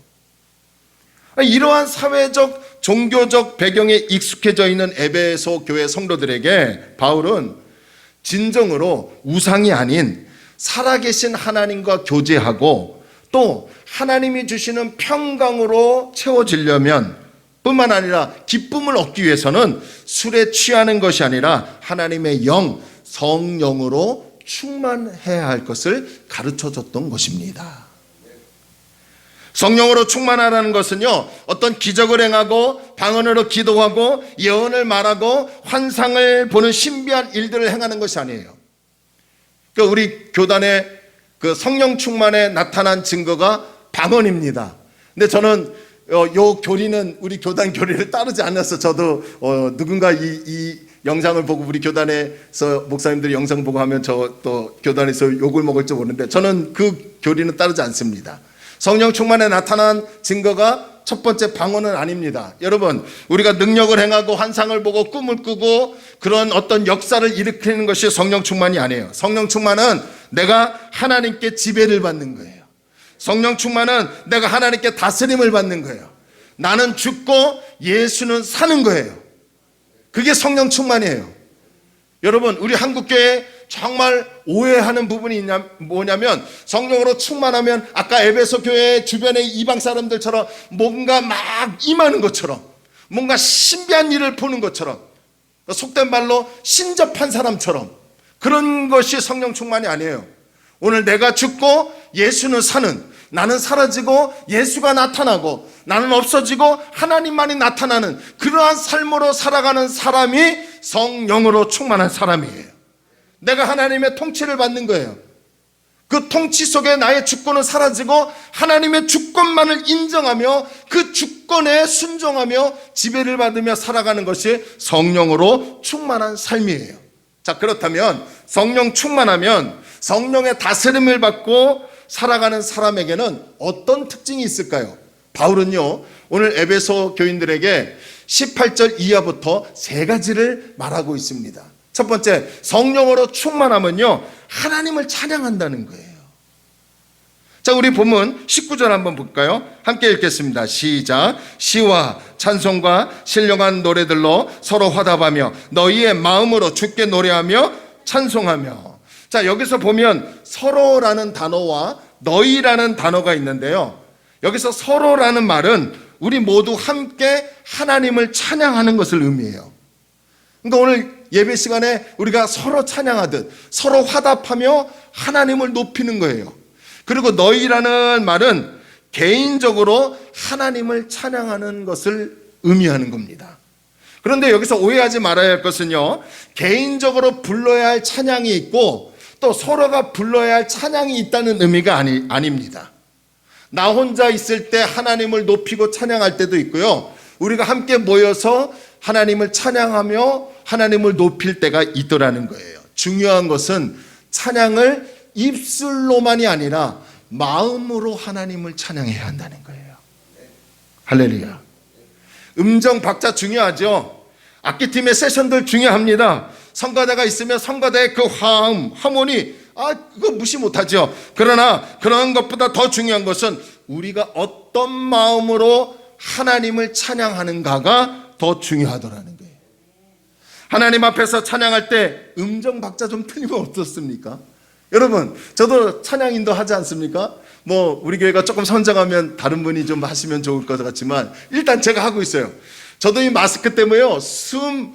이러한 사회적 종교적 배경에 익숙해져 있는 에베소 교회 성도들에게 바울은 진정으로 우상이 아닌 살아계신 하나님과 교제하고 또 하나님이 주시는 평강으로 채워지려면 뿐만 아니라 기쁨을 얻기 위해서는 술에 취하는 것이 아니라 하나님의 영, 성령으로 충만해야 할 것을 가르쳐 줬던 것입니다. 성령으로 충만하라는 것은요, 어떤 기적을 행하고 방언으로 기도하고 예언을 말하고 환상을 보는 신비한 일들을 행하는 것이 아니에요. 그러니까 우리 교단의 그 성령 충만에 나타난 증거가 방언입니다. 근데 저는 요 교리는 우리 교단 교리를 따르지 않아서 저도 누군가 이 영상을 보고 우리 교단에서 목사님들이 영상 보고 하면 저 또 교단에서 욕을 먹을지 모르는데 저는 그 교리는 따르지 않습니다. 성령 충만에 나타난 증거가 첫 번째 방언은 아닙니다. 여러분, 우리가 능력을 행하고 환상을 보고 꿈을 꾸고 그런 어떤 역사를 일으키는 것이 성령 충만이 아니에요. 성령 충만은 내가 하나님께 지배를 받는 거예요. 성령 충만은 내가 하나님께 다스림을 받는 거예요. 나는 죽고 예수는 사는 거예요. 그게 성령 충만이에요. 여러분, 우리 한국교회 정말 오해하는 부분이 뭐냐면 성령으로 충만하면 아까 에베소 교회 주변의 이방 사람들처럼 뭔가 막 임하는 것처럼 뭔가 신비한 일을 보는 것처럼 속된 말로 신접한 사람처럼 그런 것이 성령 충만이 아니에요. 오늘 내가 죽고 예수는 사는, 나는 사라지고 예수가 나타나고 나는 없어지고 하나님만이 나타나는 그러한 삶으로 살아가는 사람이 성령으로 충만한 사람이에요. 내가 하나님의 통치를 받는 거예요. 그 통치 속에 나의 주권은 사라지고 하나님의 주권만을 인정하며 그 주권에 순종하며 지배를 받으며 살아가는 것이 성령으로 충만한 삶이에요. 자, 그렇다면 성령 충만하면 성령의 다스림을 받고 살아가는 사람에게는 어떤 특징이 있을까요? 바울은요, 오늘 에베소 교인들에게 18절 이하부터 세 가지를 말하고 있습니다. 첫 번째, 성령으로 충만하면요, 하나님을 찬양한다는 거예요. 자, 우리 본문 19절 한번 볼까요? 함께 읽겠습니다. 시작. 시와 찬송과 신령한 노래들로 서로 화답하며 너희의 마음으로 주께 노래하며 찬송하며. 자, 여기서 보면 서로라는 단어와 너희라는 단어가 있는데요, 여기서 서로라는 말은 우리 모두 함께 하나님을 찬양하는 것을 의미해요. 그러니까 오늘 예배 시간에 우리가 서로 찬양하듯 서로 화답하며 하나님을 높이는 거예요. 그리고 너희라는 말은 개인적으로 하나님을 찬양하는 것을 의미하는 겁니다. 그런데 여기서 오해하지 말아야 할 것은요, 개인적으로 불러야 할 찬양이 있고 또 서로가 불러야 할 찬양이 있다는 의미가 아닙니다. 나 혼자 있을 때 하나님을 높이고 찬양할 때도 있고요, 우리가 함께 모여서 하나님을 찬양하며 하나님을 높일 때가 있더라는 거예요. 중요한 것은 찬양을 입술로만이 아니라 마음으로 하나님을 찬양해야 한다는 거예요. 할렐루야. 음정 박자 중요하죠. 악기팀의 세션들 중요합니다. 성가대가 있으면 성가대의 그 화음, 하모니, 그거 무시 못하죠. 그러나 그런 것보다 더 중요한 것은 우리가 어떤 마음으로 하나님을 찬양하는가가 더 중요하더라는 거예요. 하나님 앞에서 찬양할 때 음정 박자 좀 틀리면 어떻습니까? 여러분, 저도 찬양 인도 하지 않습니까? 뭐 우리 교회가 조금 선정하면 다른 분이 좀 하시면 좋을 것 같지만 일단 제가 하고 있어요. 저도 이 마스크 때문에요. 숨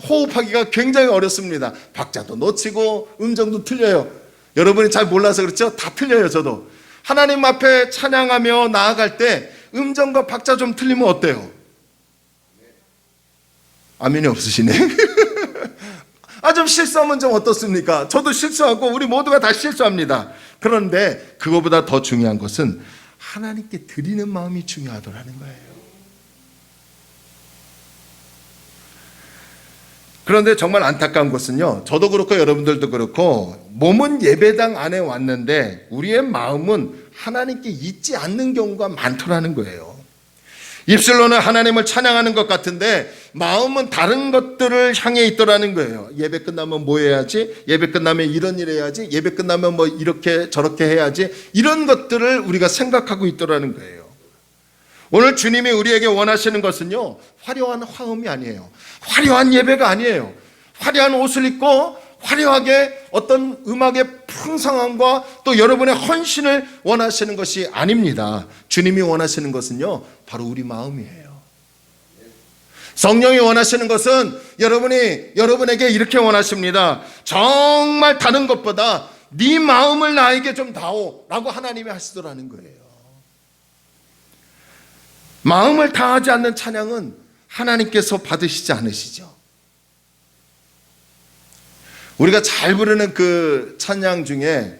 호흡하기가 굉장히 어렵습니다. 박자도 놓치고 음정도 틀려요. 여러분이 잘 몰라서 그렇죠? 다 틀려요. 저도 하나님 앞에 찬양하며 나아갈 때 음정과 박자 좀 틀리면 어때요? 아멘이 없으시네. 좀 실수하면 좀 어떻습니까? 저도 실수하고 우리 모두가 다 실수합니다. 그런데 그거보다 더 중요한 것은 하나님께 드리는 마음이 중요하더라는 거예요. 그런데 정말 안타까운 것은요, 저도 그렇고 여러분들도 그렇고 몸은 예배당 안에 왔는데 우리의 마음은 하나님께 있지 않는 경우가 많더라는 거예요. 입술로는 하나님을 찬양하는 것 같은데 마음은 다른 것들을 향해 있더라는 거예요. 예배 끝나면 뭐 해야지? 예배 끝나면 이런 일 해야지? 예배 끝나면 뭐 이렇게 저렇게 해야지? 이런 것들을 우리가 생각하고 있더라는 거예요. 오늘 주님이 우리에게 원하시는 것은요, 화려한 화음이 아니에요. 화려한 예배가 아니에요. 화려한 옷을 입고 화려하게 어떤 음악의 풍성함과 또 여러분의 헌신을 원하시는 것이 아닙니다. 주님이 원하시는 것은요, 바로 우리 마음이에요. 성령이 원하시는 것은 여러분에게 이렇게 원하십니다. 정말 다른 것보다 네 마음을 나에게 좀 다오 라고 하나님이 하시더라는 거예요. 마음을 다하지 않는 찬양은 하나님께서 받으시지 않으시죠. 우리가 잘 부르는 그 찬양 중에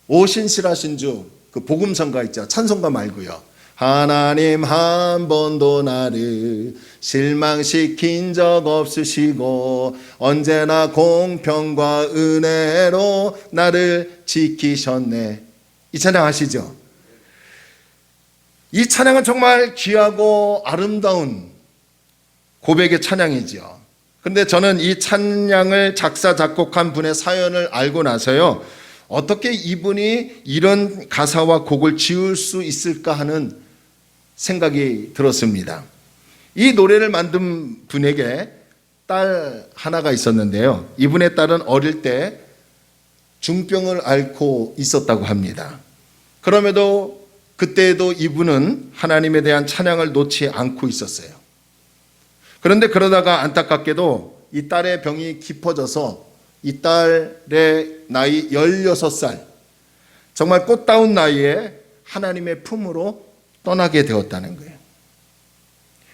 오신실하신 주, 그 복음성가 있죠. 찬송가 말고요. 하나님 한 번도 나를 실망시킨 적 없으시고 언제나 공평과 은혜로 나를 지키셨네. 이 찬양 아시죠? 이 찬양은 정말 귀하고 아름다운 고백의 찬양이죠. 근데 저는 이 찬양을 작사 작곡한 분의 사연을 알고 나서요, 어떻게 이분이 이런 가사와 곡을 지을 수 있을까 하는 생각이 들었습니다. 이 노래를 만든 분에게 딸 하나가 있었는데요, 이분의 딸은 어릴 때 중병을 앓고 있었다고 합니다. 그럼에도 그때에도 이분은 하나님에 대한 찬양을 놓지 않고 있었어요. 그런데 그러다가 안타깝게도 이 딸의 병이 깊어져서 이 딸의 나이 16살, 정말 꽃다운 나이에 하나님의 품으로 떠나게 되었다는 거예요.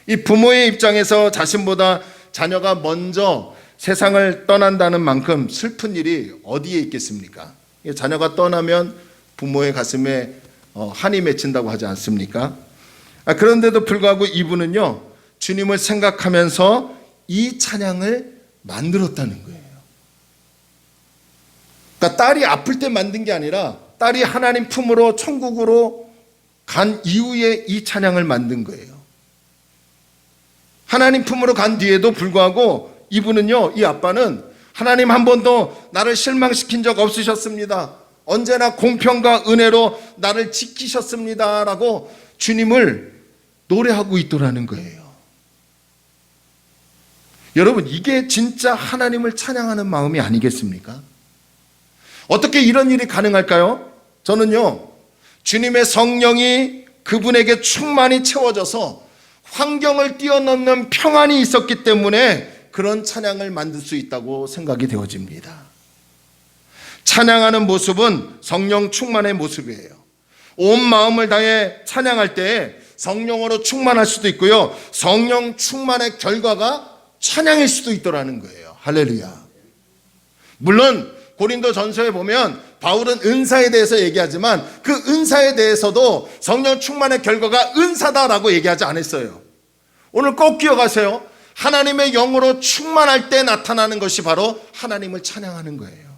이 부모의 입장에서 자신보다 자녀가 먼저 세상을 떠난다는 만큼 슬픈 일이 어디에 있겠습니까? 자녀가 떠나면 부모의 가슴에 한이 맺힌다고 하지 않습니까? 그런데도 불구하고 이분은요, 주님을 생각하면서 이 찬양을 만들었다는 거예요. 그러니까 딸이 아플 때 만든 게 아니라 딸이 하나님 품으로 천국으로 간 이후에 이 찬양을 만든 거예요. 하나님 품으로 간 뒤에도 불구하고 이분은요, 이 아빠는 하나님 한 번도 나를 실망시킨 적 없으셨습니다. 언제나 공평과 은혜로 나를 지키셨습니다. 라고 주님을 노래하고 있더라는 거예요. 여러분, 이게 진짜 하나님을 찬양하는 마음이 아니겠습니까? 어떻게 이런 일이 가능할까요? 저는요, 주님의 성령이 그분에게 충만히 채워져서 환경을 뛰어넘는 평안이 있었기 때문에 그런 찬양을 만들 수 있다고 생각이 되어집니다. 찬양하는 모습은 성령 충만의 모습이에요. 온 마음을 다해 찬양할 때 성령으로 충만할 수도 있고요, 성령 충만의 결과가 찬양일 수도 있더라는 거예요. 할렐루야. 물론 고린도 전서에 보면 바울은 은사에 대해서 얘기하지만 그 은사에 대해서도 성령 충만의 결과가 은사다라고 얘기하지 않았어요. 오늘 꼭 기억하세요. 하나님의 영으로 충만할 때 나타나는 것이 바로 하나님을 찬양하는 거예요.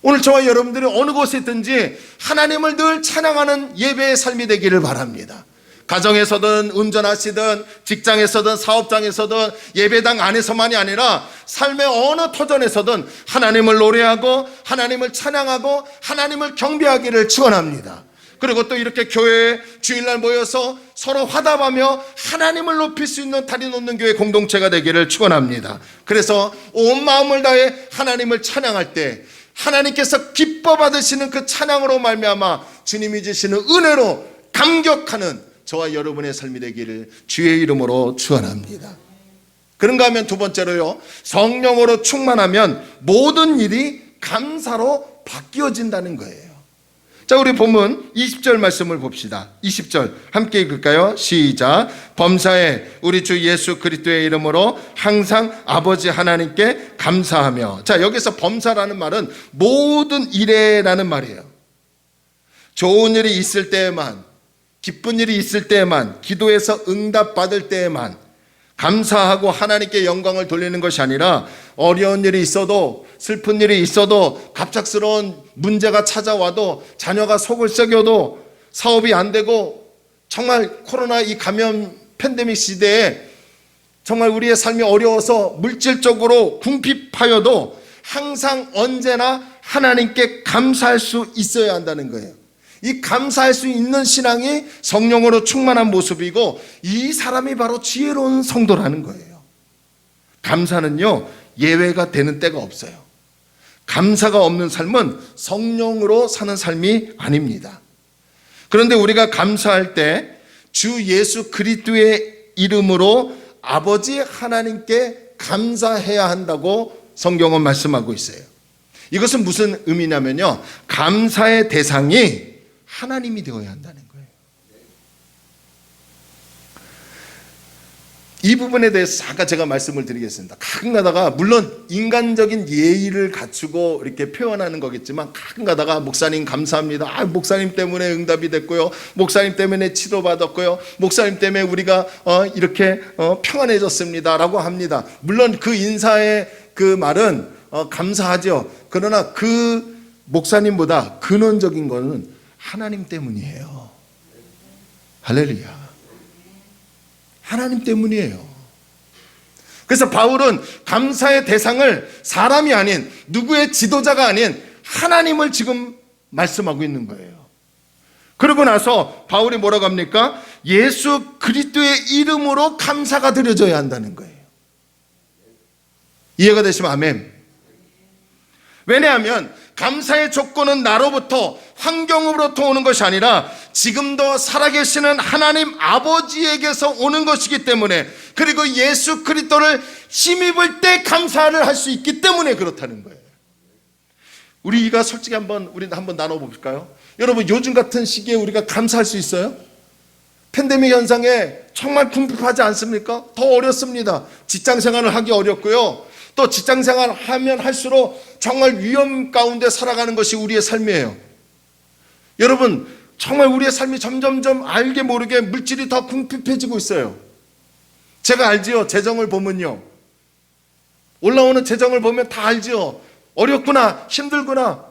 오늘 저와 여러분들이 어느 곳에 있든지 하나님을 늘 찬양하는 예배의 삶이 되기를 바랍니다. 가정에서든 운전하시든 직장에서든 사업장에서든 예배당 안에서만이 아니라 삶의 어느 터전에서든 하나님을 노래하고 하나님을 찬양하고 하나님을 경배하기를 축원합니다. 그리고 또 이렇게 교회에 주일날 모여서 서로 화답하며 하나님을 높일 수 있는 다리 놓는 교회 공동체가 되기를 축원합니다. 그래서 온 마음을 다해 하나님을 찬양할 때 하나님께서 기뻐 받으시는 그 찬양으로 말미암아 주님이 주시는 은혜로 감격하는 저와 여러분의 삶이 되기를 주의 이름으로 축원합니다. 그런가 하면 두 번째로요, 성령으로 충만하면 모든 일이 감사로 바뀌어진다는 거예요. 자, 우리 본문 20절 말씀을 봅시다. 20절 함께 읽을까요? 시작. 범사에 우리 주 예수 그리스도의 이름으로 항상 아버지 하나님께 감사하며. 자, 여기서 범사라는 말은 모든 일에라는 말이에요. 좋은 일이 있을 때에만, 기쁜 일이 있을 때에만, 기도해서 응답받을 때에만 감사하고 하나님께 영광을 돌리는 것이 아니라 어려운 일이 있어도, 슬픈 일이 있어도, 갑작스러운 문제가 찾아와도, 자녀가 속을 썩여도, 사업이 안 되고, 정말 코로나 이 감염 팬데믹 시대에 정말 우리의 삶이 어려워서 물질적으로 궁핍하여도 항상 언제나 하나님께 감사할 수 있어야 한다는 거예요. 이 감사할 수 있는 신앙이 성령으로 충만한 모습이고, 이 사람이 바로 지혜로운 성도라는 거예요. 감사는요, 예외가 되는 때가 없어요. 감사가 없는 삶은 성령으로 사는 삶이 아닙니다. 그런데 우리가 감사할 때 주 예수 그리스도의 이름으로 아버지 하나님께 감사해야 한다고 성경은 말씀하고 있어요. 이것은 무슨 의미냐면요, 감사의 대상이 하나님이 되어야 한다는 거예요. 이 부분에 대해서 아까 제가 말씀을 드리겠습니다. 가끔 가다가 물론 인간적인 예의를 갖추고 이렇게 표현하는 거겠지만, 가끔 가다가 목사님 감사합니다. 목사님 때문에 응답이 됐고요, 목사님 때문에 치료받았고요, 목사님 때문에 우리가 이렇게 평안해졌습니다 라고 합니다. 물론 그 인사의 그 말은 감사하죠. 그러나 그 목사님보다 근원적인 거는 하나님 때문이에요. 할렐루야. 하나님 때문이에요. 그래서 바울은 감사의 대상을 사람이 아닌, 누구의 지도자가 아닌 하나님을 지금 말씀하고 있는 거예요. 그러고 나서 바울이 뭐라고 합니까? 예수 그리스도의 이름으로 감사가 드려져야 한다는 거예요. 이해가 되시면 아멘. 왜냐하면 감사의 조건은 나로부터, 환경으로부터 오는 것이 아니라 지금도 살아계시는 하나님 아버지에게서 오는 것이기 때문에, 그리고 예수 그리스도를 힘입을 때 감사를 할 수 있기 때문에 그렇다는 거예요. 우리가 솔직히 우리는 한번 나눠볼까요? 여러분, 요즘 같은 시기에 우리가 감사할 수 있어요? 팬데믹 현상에 정말 궁핍하지 않습니까? 더 어렵습니다. 직장 생활을 하기 어렵고요, 또 직장 생활 하면 할수록 정말 위험 가운데 살아가는 것이 우리의 삶이에요. 여러분, 정말 우리의 삶이 점점점 알게 모르게 물질이 더 궁핍해지고 있어요. 제가 알지요. 재정을 보면요, 올라오는 재정을 보면 다 알지요. 어렵구나, 힘들구나.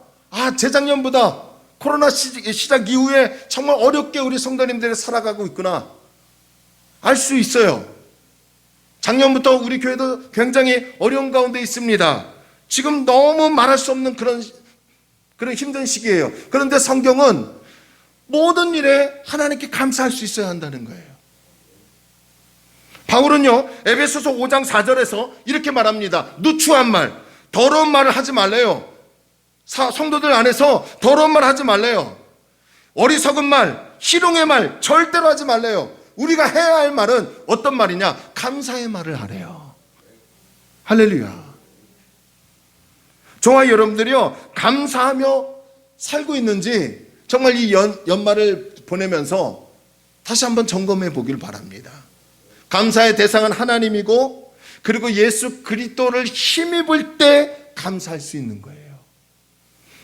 재작년보다 코로나 시작 이후에 정말 어렵게 우리 성도님들이 살아가고 있구나, 알 수 있어요. 작년부터 우리 교회도 굉장히 어려운 가운데 있습니다. 지금 너무 말할 수 없는 그런 힘든 시기예요. 그런데 성경은 모든 일에 하나님께 감사할 수 있어야 한다는 거예요. 바울은요, 에베소서 5장 4절에서 이렇게 말합니다. 누추한 말, 더러운 말을 하지 말래요. 성도들 안에서 더러운 말 하지 말래요. 어리석은 말, 희롱의 말 절대로 하지 말래요. 우리가 해야 할 말은 어떤 말이냐? 감사의 말을 하래요. 할렐루야. 저와 여러분들이요, 감사하며 살고 있는지 정말 이 연말을 보내면서 다시 한번 점검해 보길 바랍니다. 감사의 대상은 하나님이고, 그리고 예수 그리스도를 힘입을 때 감사할 수 있는 거예요.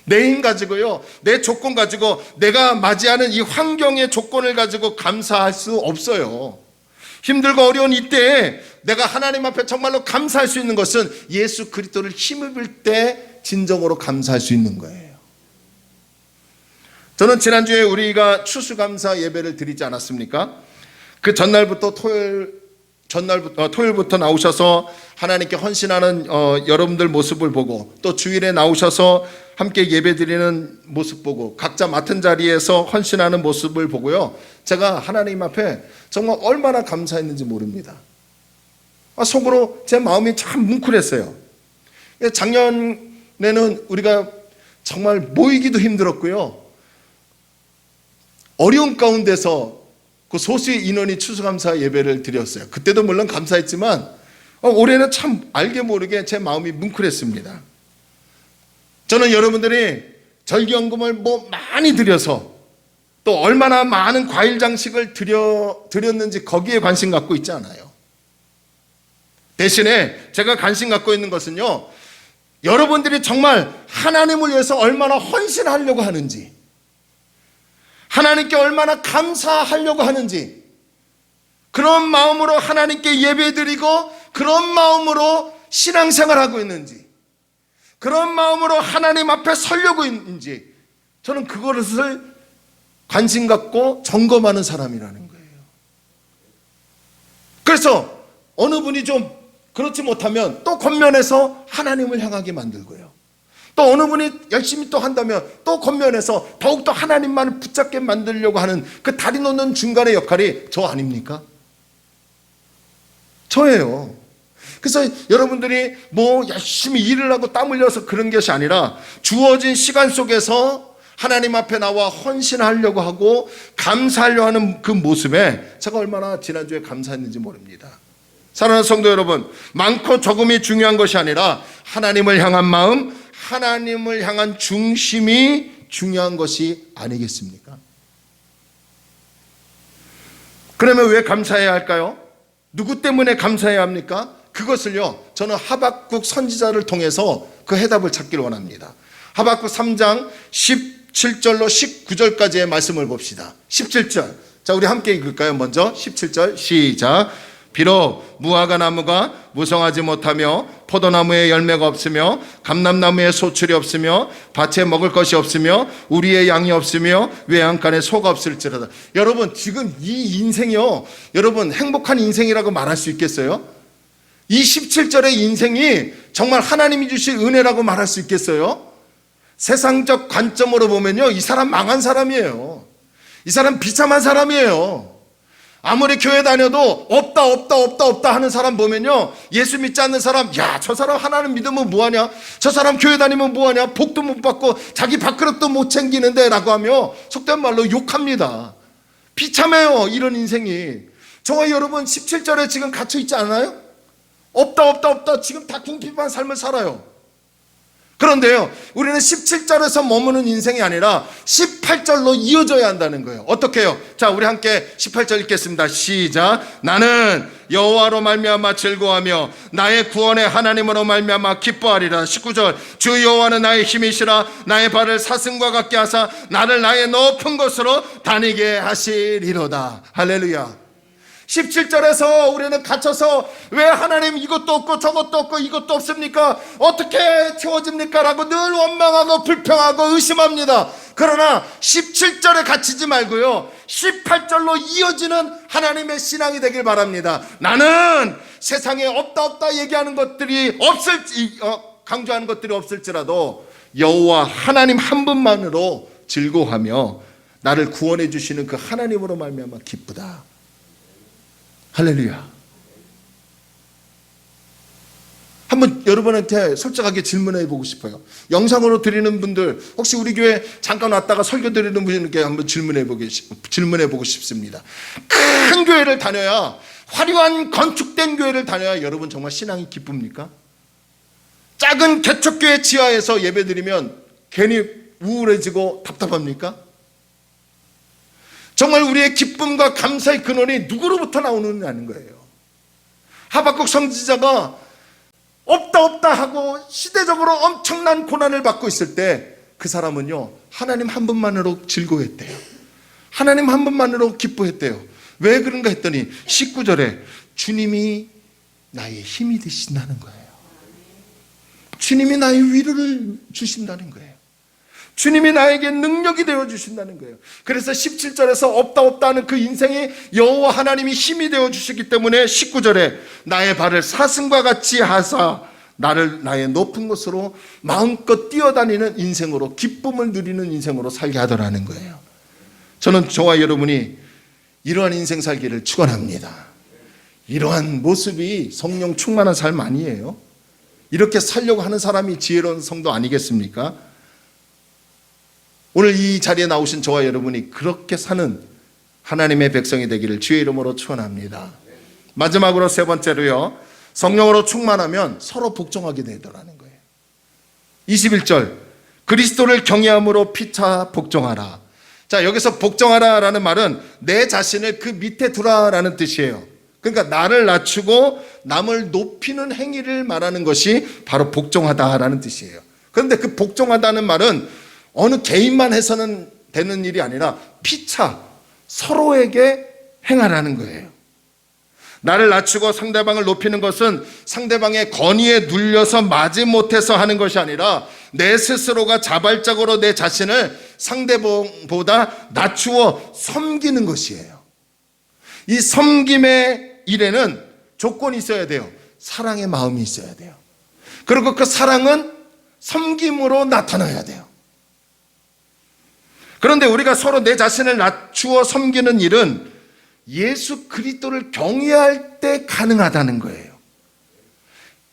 내 힘 가지고요, 내 조건 가지고, 내가 맞이하는 이 환경의 조건을 가지고 감사할 수 없어요. 힘들고 어려운 이때에 내가 하나님 앞에 정말로 감사할 수 있는 것은 예수 그리스도를 힘입을 때 진정으로 감사할 수 있는 거예요. 저는 지난주에 우리가 추수감사 예배를 드리지 않았습니까? 그 전날부터 토요일부터 나오셔서 하나님께 헌신하는 여러분들 모습을 보고, 또 주일에 나오셔서 함께 예배드리는 모습 보고, 각자 맡은 자리에서 헌신하는 모습을 보고요, 제가 하나님 앞에 정말 얼마나 감사했는지 모릅니다. 속으로 제 마음이 참 뭉클했어요. 작년에는 우리가 정말 모이기도 힘들었고요. 어려운 가운데서 그 소수의 인원이 추수감사 예배를 드렸어요. 그때도 물론 감사했지만 올해는 참 알게 모르게 제 마음이 뭉클했습니다. 저는 여러분들이 절기연금을 많이 드려서 또 얼마나 많은 과일 장식을 드렸는지 거기에 관심 갖고 있지 않아요. 대신에 제가 관심 갖고 있는 것은요, 여러분들이 정말 하나님을 위해서 얼마나 헌신하려고 하는지, 하나님께 얼마나 감사하려고 하는지, 그런 마음으로 하나님께 예배드리고 그런 마음으로 신앙생활하고 있는지, 그런 마음으로 하나님 앞에 서려고 있는지, 저는 그것을 관심 갖고 점검하는 사람이라는 거예요. 그래서 어느 분이 좀 그렇지 못하면 또 겉면에서 하나님을 향하게 만들고요, 또 어느 분이 열심히 또 한다면 또 겉면에서 더욱더 하나님만을 붙잡게 만들려고 하는 그 다리 놓는 중간의 역할이 저 아닙니까? 저예요. 그래서 여러분들이 열심히 일을 하고 땀 흘려서 그런 것이 아니라 주어진 시간 속에서 하나님 앞에 나와 헌신하려고 하고 감사하려고 하는 그 모습에 제가 얼마나 지난주에 감사했는지 모릅니다. 사랑하는 성도 여러분, 많고 적음이 중요한 것이 아니라 하나님을 향한 마음, 하나님을 향한 중심이 중요한 것이 아니겠습니까? 그러면 왜 감사해야 할까요? 누구 때문에 감사해야 합니까? 그것을요, 저는 하박국 선지자를 통해서 그 해답을 찾기를 원합니다. 하박국 3장 17절로 19절까지의 말씀을 봅시다. 17절, 자 우리 함께 읽을까요? 먼저 17절 시작. 비록 무화과 나무가 무성하지 못하며 포도나무에 열매가 없으며 감람나무에 소출이 없으며 밭에 먹을 것이 없으며 우리의 양이 없으며 외양간에 소가 없을지라다. 여러분, 지금 이 인생이요, 여러분 행복한 인생이라고 말할 수 있겠어요? 이 17절의 인생이 정말 하나님이 주신 은혜라고 말할 수 있겠어요? 세상적 관점으로 보면요, 이 사람 망한 사람이에요. 이 사람 비참한 사람이에요. 아무리 교회 다녀도 없다 하는 사람 보면요, 예수 믿지 않는 사람, 야, 저 사람 하나님 믿으면 뭐하냐, 저 사람 교회 다니면 뭐하냐, 복도 못 받고 자기 밥그릇도 못 챙기는데 라고 하며 속된 말로 욕합니다. 비참해요, 이런 인생이. 저와 여러분 17절에 지금 갇혀있지 않아요? 없다 지금 다 궁핍한 삶을 살아요. 그런데요, 우리는 17절에서 머무는 인생이 아니라 18절로 이어져야 한다는 거예요. 어떻게 해요? 자, 우리 함께 18절 읽겠습니다. 시작. 나는 여호와로 말미암아 즐거워하며 나의 구원의 하나님으로 말미암아 기뻐하리라. 19절. 주 여호와는 나의 힘이시라. 나의 발을 사슴과 같게 하사 나를 나의 높은 곳으로 다니게 하시리로다. 할렐루야. 17절에서 우리는 갇혀서 왜 하나님 이것도 없고 저것도 없고 이것도 없습니까? 어떻게 채워집니까? 라고 늘 원망하고 불평하고 의심합니다. 그러나 17절에 갇히지 말고요, 18절로 이어지는 하나님의 신앙이 되길 바랍니다. 나는 세상에 없다 얘기하는 것들이 강조하는 것들이 없을지라도 여호와 하나님 한 분만으로 즐거워하며 나를 구원해 주시는 그 하나님으로 말미암아 기쁘다. 할렐루야. 한번 여러분한테 솔직하게 질문해 보고 싶어요. 영상으로 드리는 분들, 혹시 우리 교회 잠깐 왔다가 설교 드리는 분들께 한번 질문해 보고 싶습니다. 큰 교회를 다녀야, 화려한 건축된 교회를 다녀야 여러분 정말 신앙이 기쁩니까? 작은 개척교회 지하에서 예배 드리면 괜히 우울해지고 답답합니까? 정말 우리의 기쁨과 감사의 근원이 누구로부터 나오느냐는 거예요. 하박국 선지자가 없다 하고 시대적으로 엄청난 고난을 받고 있을 때 그 사람은요, 하나님 한 분만으로 즐거워했대요. 하나님 한 분만으로 기뻐했대요. 왜 그런가 했더니 19절에 주님이 나의 힘이 되신다는 거예요. 주님이 나의 위로를 주신다는 거예요. 주님이 나에게 능력이 되어주신다는 거예요. 그래서 17절에서 없다 하는 그 인생이 여호와 하나님이 힘이 되어주시기 때문에 19절에 나의 발을 사슴과 같이 하사 나를 나의 높은 곳으로 마음껏 뛰어다니는 인생으로, 기쁨을 누리는 인생으로 살게 하더라는 거예요. 저는 저와 여러분이 이러한 인생 살기를 축원합니다. 이러한 모습이 성령 충만한 삶 아니에요? 이렇게 살려고 하는 사람이 지혜로운 성도 아니겠습니까? 오늘 이 자리에 나오신 저와 여러분이 그렇게 사는 하나님의 백성이 되기를 주의 이름으로 축원합니다. 마지막으로 세 번째로요, 성령으로 충만하면 서로 복종하게 되더라는 거예요. 21절, 그리스도를 경외함으로 피차 복종하라. 자, 여기서 복종하라라는 말은 내 자신을 그 밑에 두라라는 뜻이에요. 그러니까 나를 낮추고 남을 높이는 행위를 말하는 것이 바로 복종하다라는 뜻이에요. 그런데 그 복종하다는 말은 어느 개인만 해서는 되는 일이 아니라 피차 서로에게 행하라는 거예요. 나를 낮추고 상대방을 높이는 것은 상대방의 건의에 눌려서 마지못해서 하는 것이 아니라 내 스스로가 자발적으로 내 자신을 상대방보다 낮추어 섬기는 것이에요. 이 섬김의 일에는 조건이 있어야 돼요. 사랑의 마음이 있어야 돼요. 그리고 그 사랑은 섬김으로 나타나야 돼요. 그런데 우리가 서로 내 자신을 낮추어 섬기는 일은 예수 그리스도를 경외할 때 가능하다는 거예요.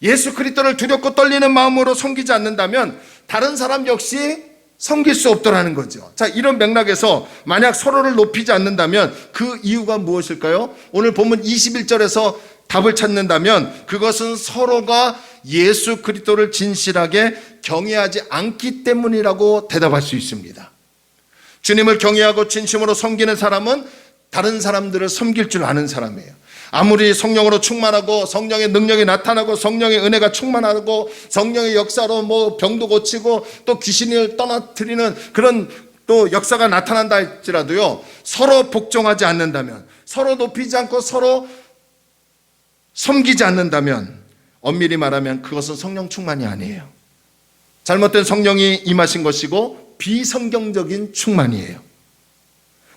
예수 그리스도를 두렵고 떨리는 마음으로 섬기지 않는다면 다른 사람 역시 섬길 수 없더라는 거죠. 자, 이런 맥락에서 만약 서로를 높이지 않는다면 그 이유가 무엇일까요? 오늘 본문 21절에서 답을 찾는다면 그것은 서로가 예수 그리스도를 진실하게 경외하지 않기 때문이라고 대답할 수 있습니다. 주님을 경외하고 진심으로 섬기는 사람은 다른 사람들을 섬길 줄 아는 사람이에요. 아무리 성령으로 충만하고 성령의 능력이 나타나고 성령의 은혜가 충만하고 성령의 역사로 뭐 병도 고치고 또 귀신을 떠나뜨리는 그런 또 역사가 나타난다 할지라도요, 서로 복종하지 않는다면, 서로 높이지 않고 서로 섬기지 않는다면 엄밀히 말하면 그것은 성령 충만이 아니에요. 잘못된 성령이 임하신 것이고 비성경적인 충만이에요.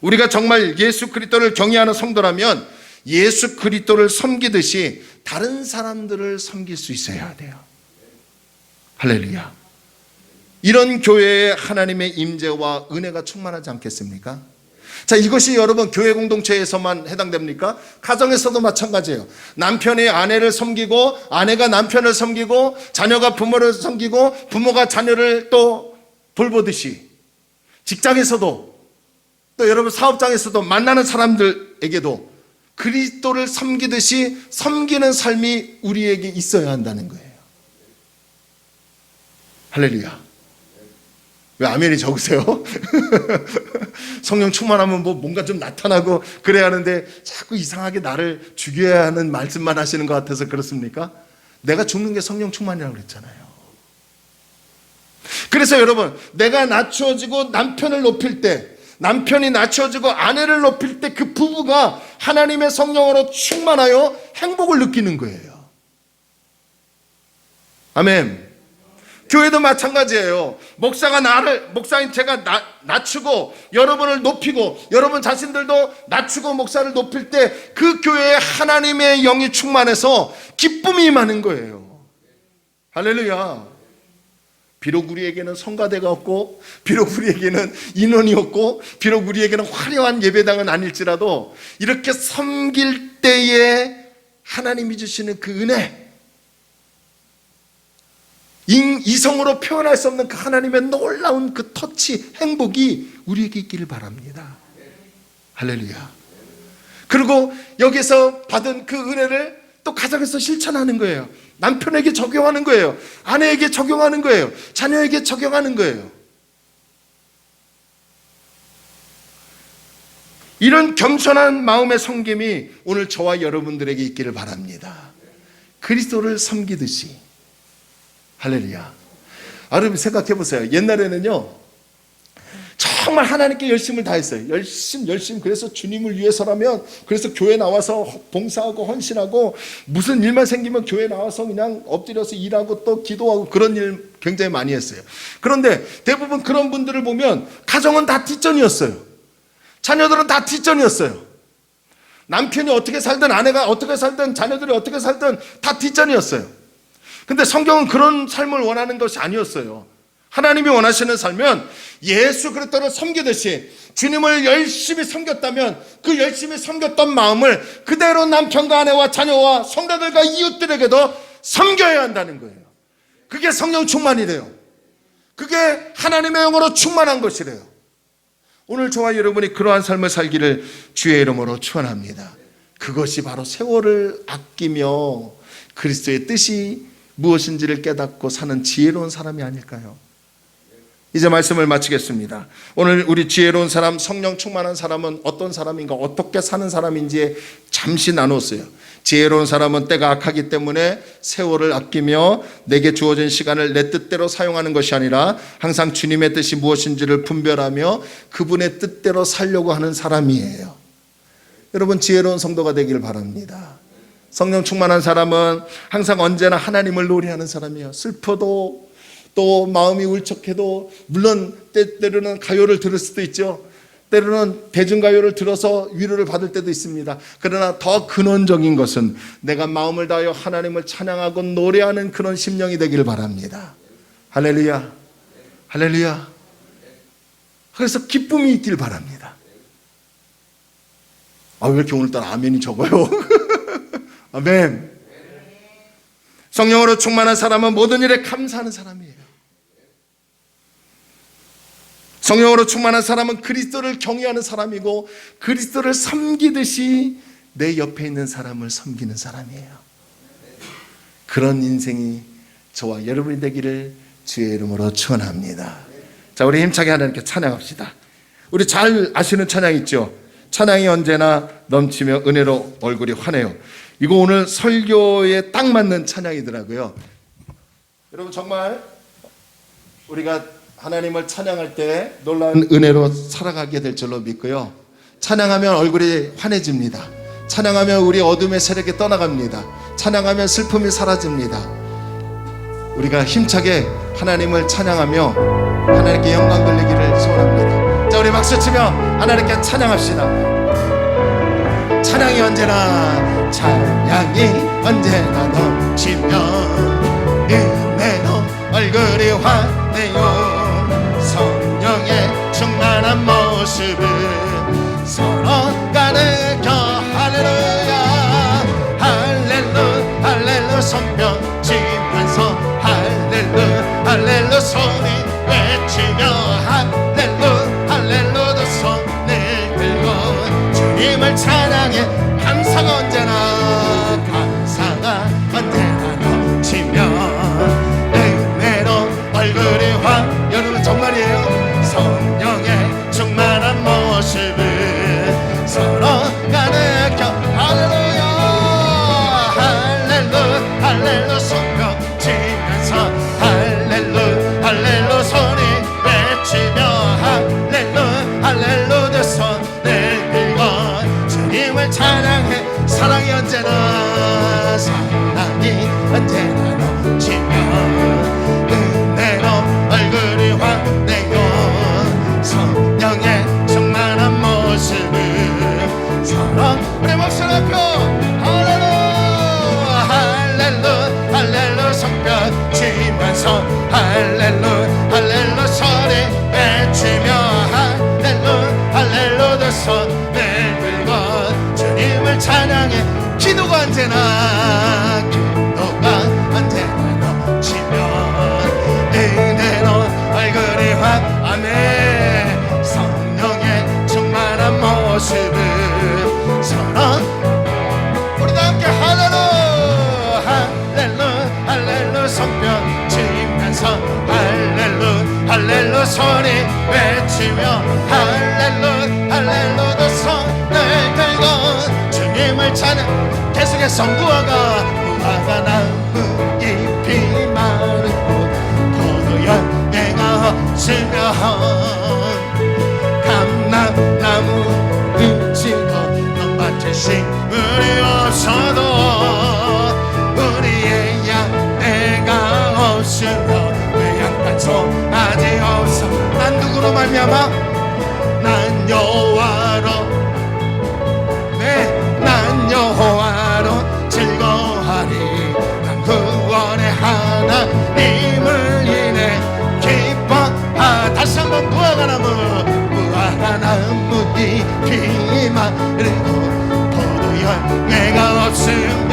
우리가 정말 예수 그리스도를 경외하는 성도라면 예수 그리스도를 섬기듯이 다른 사람들을 섬길 수 있어야 돼요. 할렐루야. 이런 교회에 하나님의 임재와 은혜가 충만하지 않겠습니까? 자, 이것이 여러분 교회 공동체에서만 해당됩니까? 가정에서도 마찬가지예요. 남편이 아내를 섬기고 아내가 남편을 섬기고 자녀가 부모를 섬기고 부모가 자녀를 또 돌보듯이 직장에서도 또 여러분 사업장에서도 만나는 사람들에게도 그리스도를 섬기듯이 섬기는 삶이 우리에게 있어야 한다는 거예요. 할렐루야. 왜 아멘이 적으세요? 성령 충만하면 뭐 뭔가 좀 나타나고 그래야 하는데 자꾸 이상하게 나를 죽여야 하는 말씀만 하시는 것 같아서 그렇습니까? 내가 죽는 게 성령 충만이라고 그랬잖아요. 그래서 여러분, 내가 낮추어지고 남편을 높일 때, 남편이 낮춰지고 아내를 높일 때 그 부부가 하나님의 성령으로 충만하여 행복을 느끼는 거예요. 아멘. 교회도 마찬가지예요. 목사인 제가 낮추고 여러분을 높이고 여러분 자신들도 낮추고 목사를 높일 때 그 교회에 하나님의 영이 충만해서 기쁨이 임하는 거예요. 할렐루야. 비록 우리에게는 성가대가 없고 비록 우리에게는 인원이 없고 비록 우리에게는 화려한 예배당은 아닐지라도 이렇게 섬길 때에 하나님이 주시는 그 은혜, 이성으로 표현할 수 없는 그 하나님의 놀라운 그 터치, 행복이 우리에게 있기를 바랍니다. 할렐루야. 그리고 여기서 받은 그 은혜를 또 가정에서 실천하는 거예요. 남편에게 적용하는 거예요. 아내에게 적용하는 거예요. 자녀에게 적용하는 거예요. 이런 겸손한 마음의 섬김이 오늘 저와 여러분들에게 있기를 바랍니다. 그리스도를 섬기듯이. 할렐루야. 여러분 생각해 보세요. 옛날에는요, 정말 하나님께 열심을 다했어요. 열심. 그래서 주님을 위해서라면, 그래서 교회 나와서 봉사하고 헌신하고, 무슨 일만 생기면 교회 나와서 그냥 엎드려서 일하고 또 기도하고 그런 일 굉장히 많이 했어요. 그런데 대부분 그런 분들을 보면 가정은 다 뒷전이었어요. 자녀들은 다 뒷전이었어요. 남편이 어떻게 살든 아내가 어떻게 살든 자녀들이 어떻게 살든 다 뒷전이었어요. 근데 성경은 그런 삶을 원하는 것이 아니었어요. 하나님이 원하시는 삶은 예수 그리스도를 섬기듯이 주님을 열심히 섬겼다면 그 열심히 섬겼던 마음을 그대로 남편과 아내와 자녀와 성도들과 이웃들에게도 섬겨야 한다는 거예요. 그게 성령 충만이래요. 그게 하나님의 영으로 충만한 것이래요. 오늘 저와 여러분이 그러한 삶을 살기를 주의 이름으로 축원합니다. 그것이 바로 세월을 아끼며 그리스도의 뜻이 무엇인지를 깨닫고 사는 지혜로운 사람이 아닐까요? 이제 말씀을 마치겠습니다. 오늘 우리 지혜로운 사람, 성령 충만한 사람은 어떤 사람인가, 어떻게 사는 사람인지 잠시 나눴어요. 지혜로운 사람은 때가 악하기 때문에 세월을 아끼며 내게 주어진 시간을 내 뜻대로 사용하는 것이 아니라 항상 주님의 뜻이 무엇인지를 분별하며 그분의 뜻대로 살려고 하는 사람이에요. 여러분, 지혜로운 성도가 되기를 바랍니다. 성령 충만한 사람은 항상 언제나 하나님을 노래하는 사람이에요. 슬퍼도 또 마음이 울적해도, 물론 때로는 가요를 들을 수도 있죠. 때로는 대중가요를 들어서 위로를 받을 때도 있습니다. 그러나 더 근원적인 것은 내가 마음을 다하여 하나님을 찬양하고 노래하는 그런 심령이 되기를 바랍니다. 할렐루야, 할렐루야. 그래서 기쁨이 있길 바랍니다. 왜 이렇게 오늘따라 아멘이 적어요? 아멘. 성령으로 충만한 사람은 모든 일에 감사하는 사람이에요. 성령으로 충만한 사람은 그리스도를 경외하는 사람이고 그리스도를 섬기듯이 내 옆에 있는 사람을 섬기는 사람이에요. 그런 인생이 저와 여러분이 되기를 주의 이름으로 축원합니다. 자, 우리 힘차게 하나님께 찬양합시다. 우리 잘 아시는 찬양 있죠? 찬양이 언제나 넘치며 은혜로 얼굴이 환해요. 이거 오늘 설교에 딱 맞는 찬양이더라고요. 여러분, 정말 우리가 하나님을 찬양할 때 놀라운 은혜로 살아가게 될 줄로 믿고요. 찬양하면 얼굴이 환해집니다. 찬양하면 우리 어둠의 세력이 떠나갑니다. 찬양하면 슬픔이 사라집니다. 우리가 힘차게 하나님을 찬양하며 하나님께 영광 돌리기를 소원합니다. 자, 우리 박수 치며 하나님께 찬양합시다. 찬양이 언제나 넘치면 은혜로 얼굴이 환해요. 성령의 충만한 모습을 서로가 느껴. 할렐루야, 할렐루, 할렐루 손뼉 치면서 할렐루, 할렐루 소리 외치며 할렐루, 할렐루 두 손을 들고 주님을 찬양해. 감사가 언제나 넘치며 은혜로 얼굴이 여러분, 정말이에요. 성령의 충만한 모습을 서로가 느껴. 할렐루야, 할렐루, 할렐루 손뼉 치면서 할렐루, 할렐루 소리 외치며 할렐루, 할렐루 두 손을 들고 주님을 찬양해. 사랑이 언제나 넘치며 은혜로 얼굴이 환해요. 성령의 충만한 모습을 서로 우리 목소리 높여. 할렐루, 할렐루, 할렐루 손뼉 치면서 할렐루, 할렐루 소리 외치며 할렐루, 할렐루 두 손을 들고 주님을 찬양해. 기도가 언제나 넘치며 은혜로 얼굴이 아멘. 성령의 충만한 모습을 서로 우리 다 함께 할렐루, 할렐루, 할렐루 손뼉 치면서 할렐루, 할렐루 소리 외치며 할렐루, 할렐루 두 손을 들고 주님을 찬양. 계속해서 무화과 나무 잎이 마르고 포도열매가 없으면 감람나무 잎지고 텃밭에 식물이 없어도 우리의 양떼가 없으며 그 양간 송아지 없어. 난 누구로 말미암아? 난 여호와로, 난 여호와로 즐거워하리. 난 구원의 하나님을 인해 기뻐. 다시 한번 무화과나무 잎이 마르고 포도열매가 없으며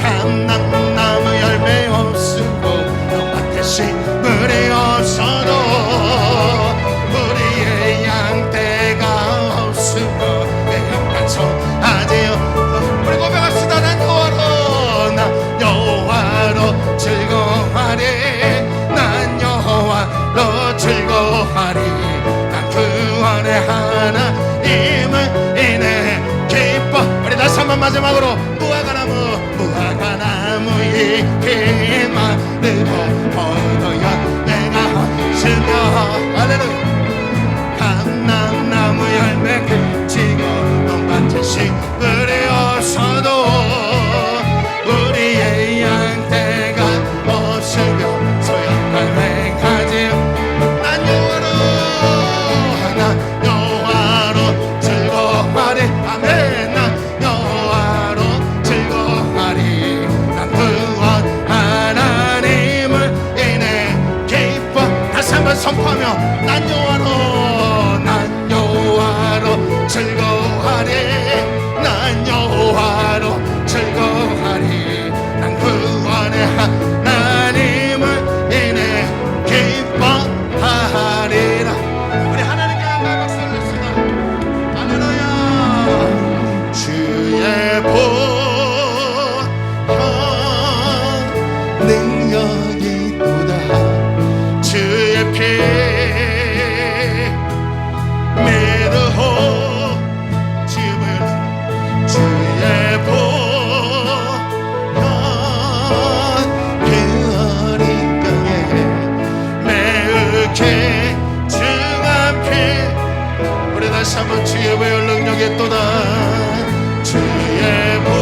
감람나무 열매 없으고 텃밭에 식물이 없어도 우리 마지막으로 무화과나무 잎이 마르고 포도연 내가 헛으며 할렐루야 감람나무 열매 그치고 논밭에 싱그리 없어도 우리의 양떼가 없으며 소양갈 맹하지 난 여호와로 즐거워하리 아멘 난 여호와로 즐거워하리 난 구원 하나님을 인해 기뻐 다시 한번 선포하며 난 여호와로 즐거워하리 난 여호와로 즐거워하리 난 구원의 하나님을 인해 기뻐하리라 우리 하나님께 영광 박수 올렸습니다 할렐루야 주의 보혈 능력이 있도다 주의 피 메르호 주의 보혈 그 어린 땅에 매우게 증한 피 우리 다시 한번 주의 보혈 능력이 또다 주의 보혈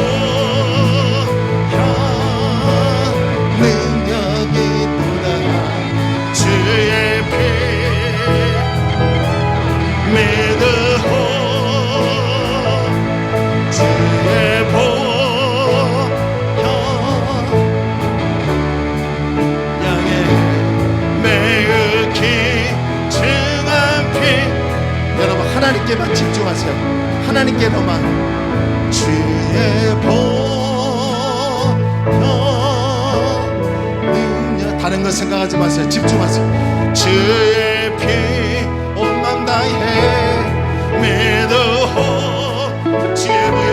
능력이 또다 주의 피 믿으호 주의 보혈 양의 매우기 증한 피 여러분 하나님께만 집중하세요 하나님께로만 주의 보혈 능력 다른 거 생각하지 마세요 집중하세요 주의 피 온 맘 다해 믿어 주의 보혈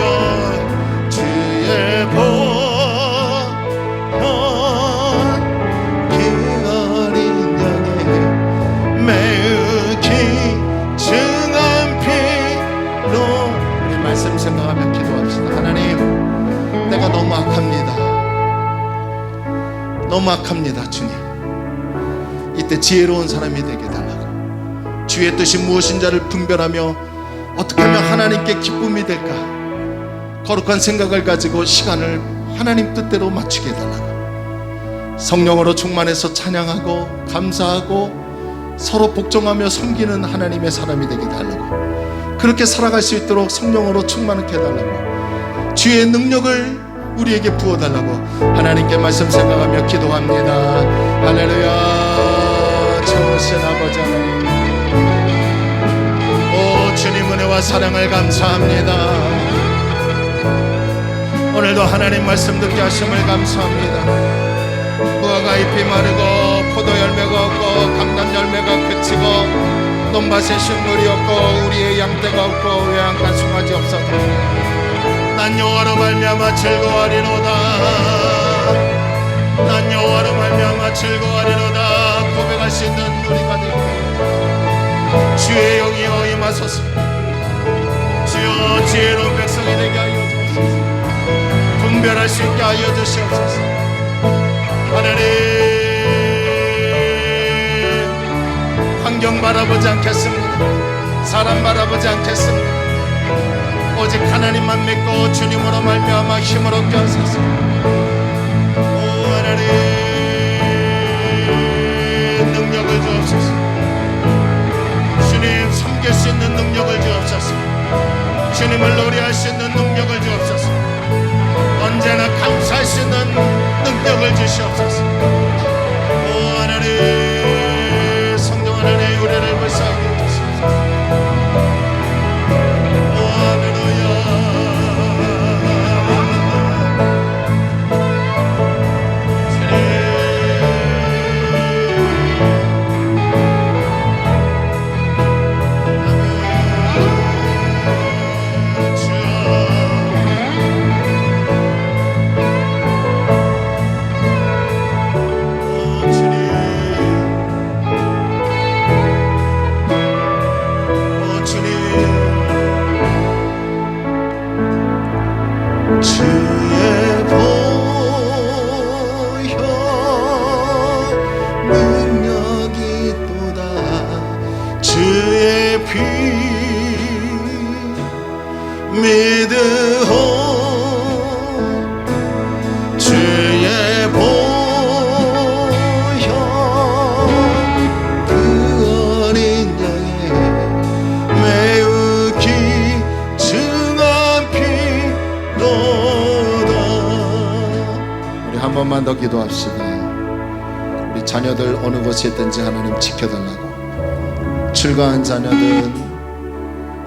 주의 보혈 그 어린 양의 매우 귀중한 피로 우리 말씀 생각하며 기도합시다 하나님 내가 너무 악합니다 주님 이때 지혜로운 사람이 되게 달라고 주의 뜻이 무엇인지를 분별하며 어떻게 하면 하나님께 기쁨이 될까 거룩한 생각을 가지고 시간을 하나님 뜻대로 맞추게 해달라고 성령으로 충만해서 찬양하고 감사하고 서로 복종하며 섬기는 하나님의 사람이 되게 달라고 그렇게 살아갈 수 있도록 성령으로 충만하게 해달라고 주의 능력을 우리에게 부어달라고 하나님께 말씀 생각하며 기도합니다 할렐루야 좋으신 아버지 하나님 오 주님 은혜와 사랑을 감사합니다 오늘도 하나님 말씀 듣게 하심을 감사합니다 무화과 잎이 마르고 포도 열매가 없고 감람 열매가 그치고 논밭에 식물이 없고 우리의 양떼가 없고 외양간 송아지 없어도 난 여호와로 말미암아 즐거워하리로다 난 여호와로 말미암아 즐거워하리로다 고백할 수 있는 우리가 되고 주의 영이여 임하소서 주여 지혜로운 백성이 되게 하여 주옵소서 분별할 수 있게 하여 주시옵소서 하나님 환경 바라보지 않겠습니다 사람 바라보지 않겠습니다 오직 하나님만 믿고 주님으로 말미암아 힘을 얻게 하소서 오 하나님 능력을 주옵소서 주님 섬길 수 있는 능력을 주옵소서 주님을 노래할 수 있는 능력을 주옵소서 언제나 감사할 수 있는 능력을 주시옵소서 오 하나님 성령 하나님 우리를 불쌍히 여주시옵소서 오 할렐루야 주여 주의 보혈 능력이 또다 주의 피 믿으오 주의 보혈 그 어린 양의 매우 귀중한 피로다. 우리 한 번만 더 기도합시다. 우리 자녀들 어느 곳에 있든지 하나님 지켜달라고. 출가한 자녀들,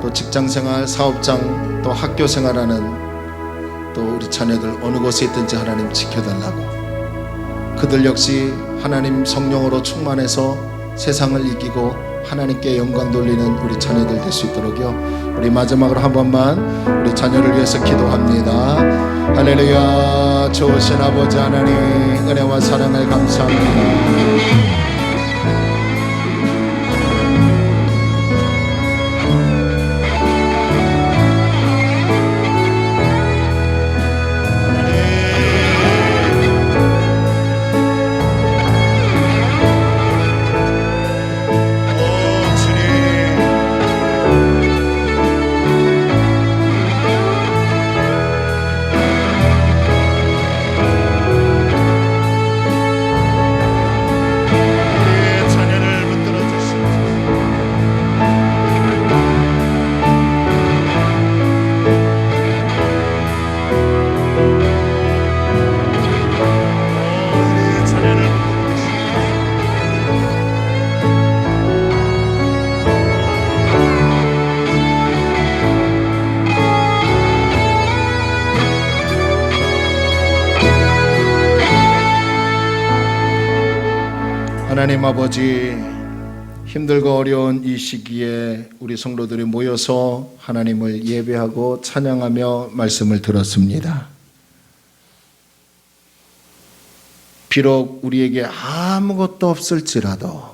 또 직장생활, 사업장, 또 학교생활하는 또 우리 자녀들 어느 곳에 있든지 하나님 지켜달라고. 그들 역시 하나님 성령으로 충만해서 세상을 이기고 하나님께 영광 돌리는 우리 자녀들 될 수 있도록요. 우리 마지막으로 한 번만 우리 자녀를 위해서 기도합니다. 할렐루야. 좋으신 아버지 하나님, 은혜와 사랑을 감사합니다. 하나님 아버지, 힘들고 어려운 이 시기에 우리 성도들이 모여서 하나님을 예배하고 찬양하며 말씀을 들었습니다. 비록 우리에게 아무것도 없을지라도,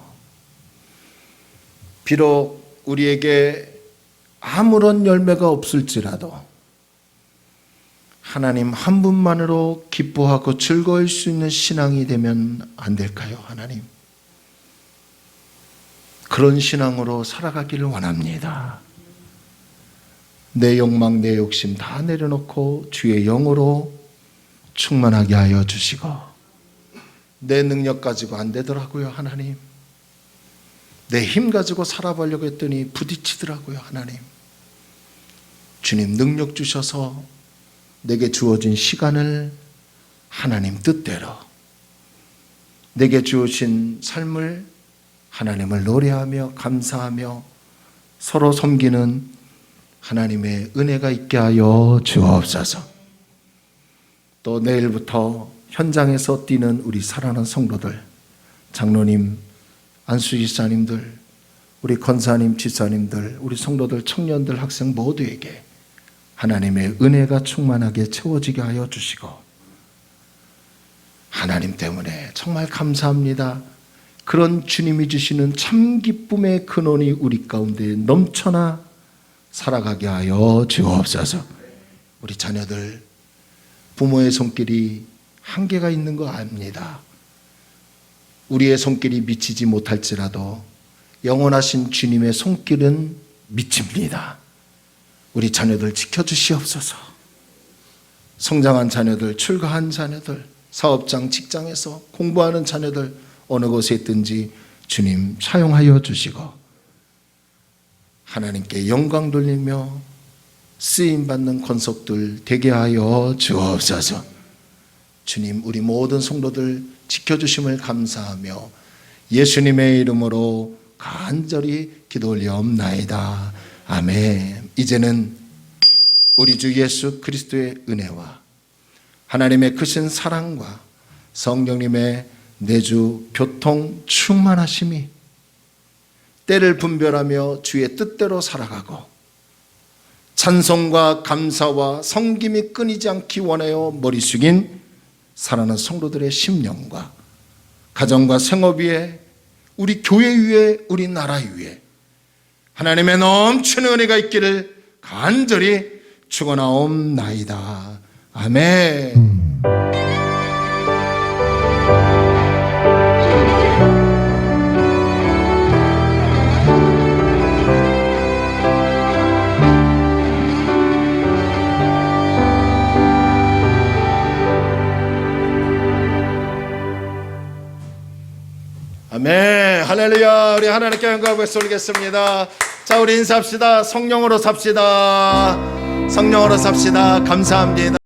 비록 우리에게 아무런 열매가 없을지라도 하나님 한 분만으로 기뻐하고 즐거울 수 있는 신앙이 되면 안 될까요? 하나님, 그런 신앙으로 살아가기를 원합니다. 내 욕망, 내 욕심 다 내려놓고 주의 영으로 충만하게 하여 주시고, 내 능력 가지고 안 되더라고요. 하나님, 내 힘 가지고 살아보려고 했더니 부딪히더라고요. 하나님, 주님 능력 주셔서 내게 주어진 시간을 하나님 뜻대로, 내게 주어진 삶을 하나님을 노래하며 감사하며 서로 섬기는 하나님의 은혜가 있게 하여 주옵소서. 또 내일부터 현장에서 뛰는 우리 사랑하는 성도들, 장로님, 안수지사님들, 우리 권사님, 지사님들, 우리 성도들, 청년들, 학생 모두에게 하나님의 은혜가 충만하게 채워지게 하여 주시고, 하나님 때문에 정말 감사합니다. 그런 주님이 주시는 참 기쁨의 근원이 우리 가운데 넘쳐나 살아가게 하여 주옵소서. 우리 자녀들, 부모의 손길이 한계가 있는 거 압니다. 우리의 손길이 미치지 못할지라도 영원하신 주님의 손길은 미칩니다. 우리 자녀들 지켜주시옵소서. 성장한 자녀들, 출가한 자녀들, 사업장, 직장에서 공부하는 자녀들 어느 곳에 있든지 주님 사용하여 주시고 하나님께 영광 돌리며 쓰임받는 권속들 되게 하여 주옵소서. 주님, 우리 모든 성도들 지켜주심을 감사하며 예수님의 이름으로 간절히 기도 올리옵나이다. 아멘. 이제는 우리 주 예수 그리스도의 은혜와 하나님의 크신 사랑과 성령님의 내주 교통 충만하심이 때를 분별하며 주의 뜻대로 살아가고 찬송과 감사와 섬김이 끊이지 않기 원하여 머리 숙인 사랑하는 성도들의 심령과 가정과 생업 위에, 우리 교회 위에, 우리 나라 위에 하나님의 넘치는 은혜가 있기를 간절히 축원하옵나이다. 아멘. 아멘. 할렐루야. 우리 하나님께 영광 박수 올리겠습니다. 자, 우리 인사합시다. 성령으로 삽시다. 성령으로 삽시다. 감사합니다.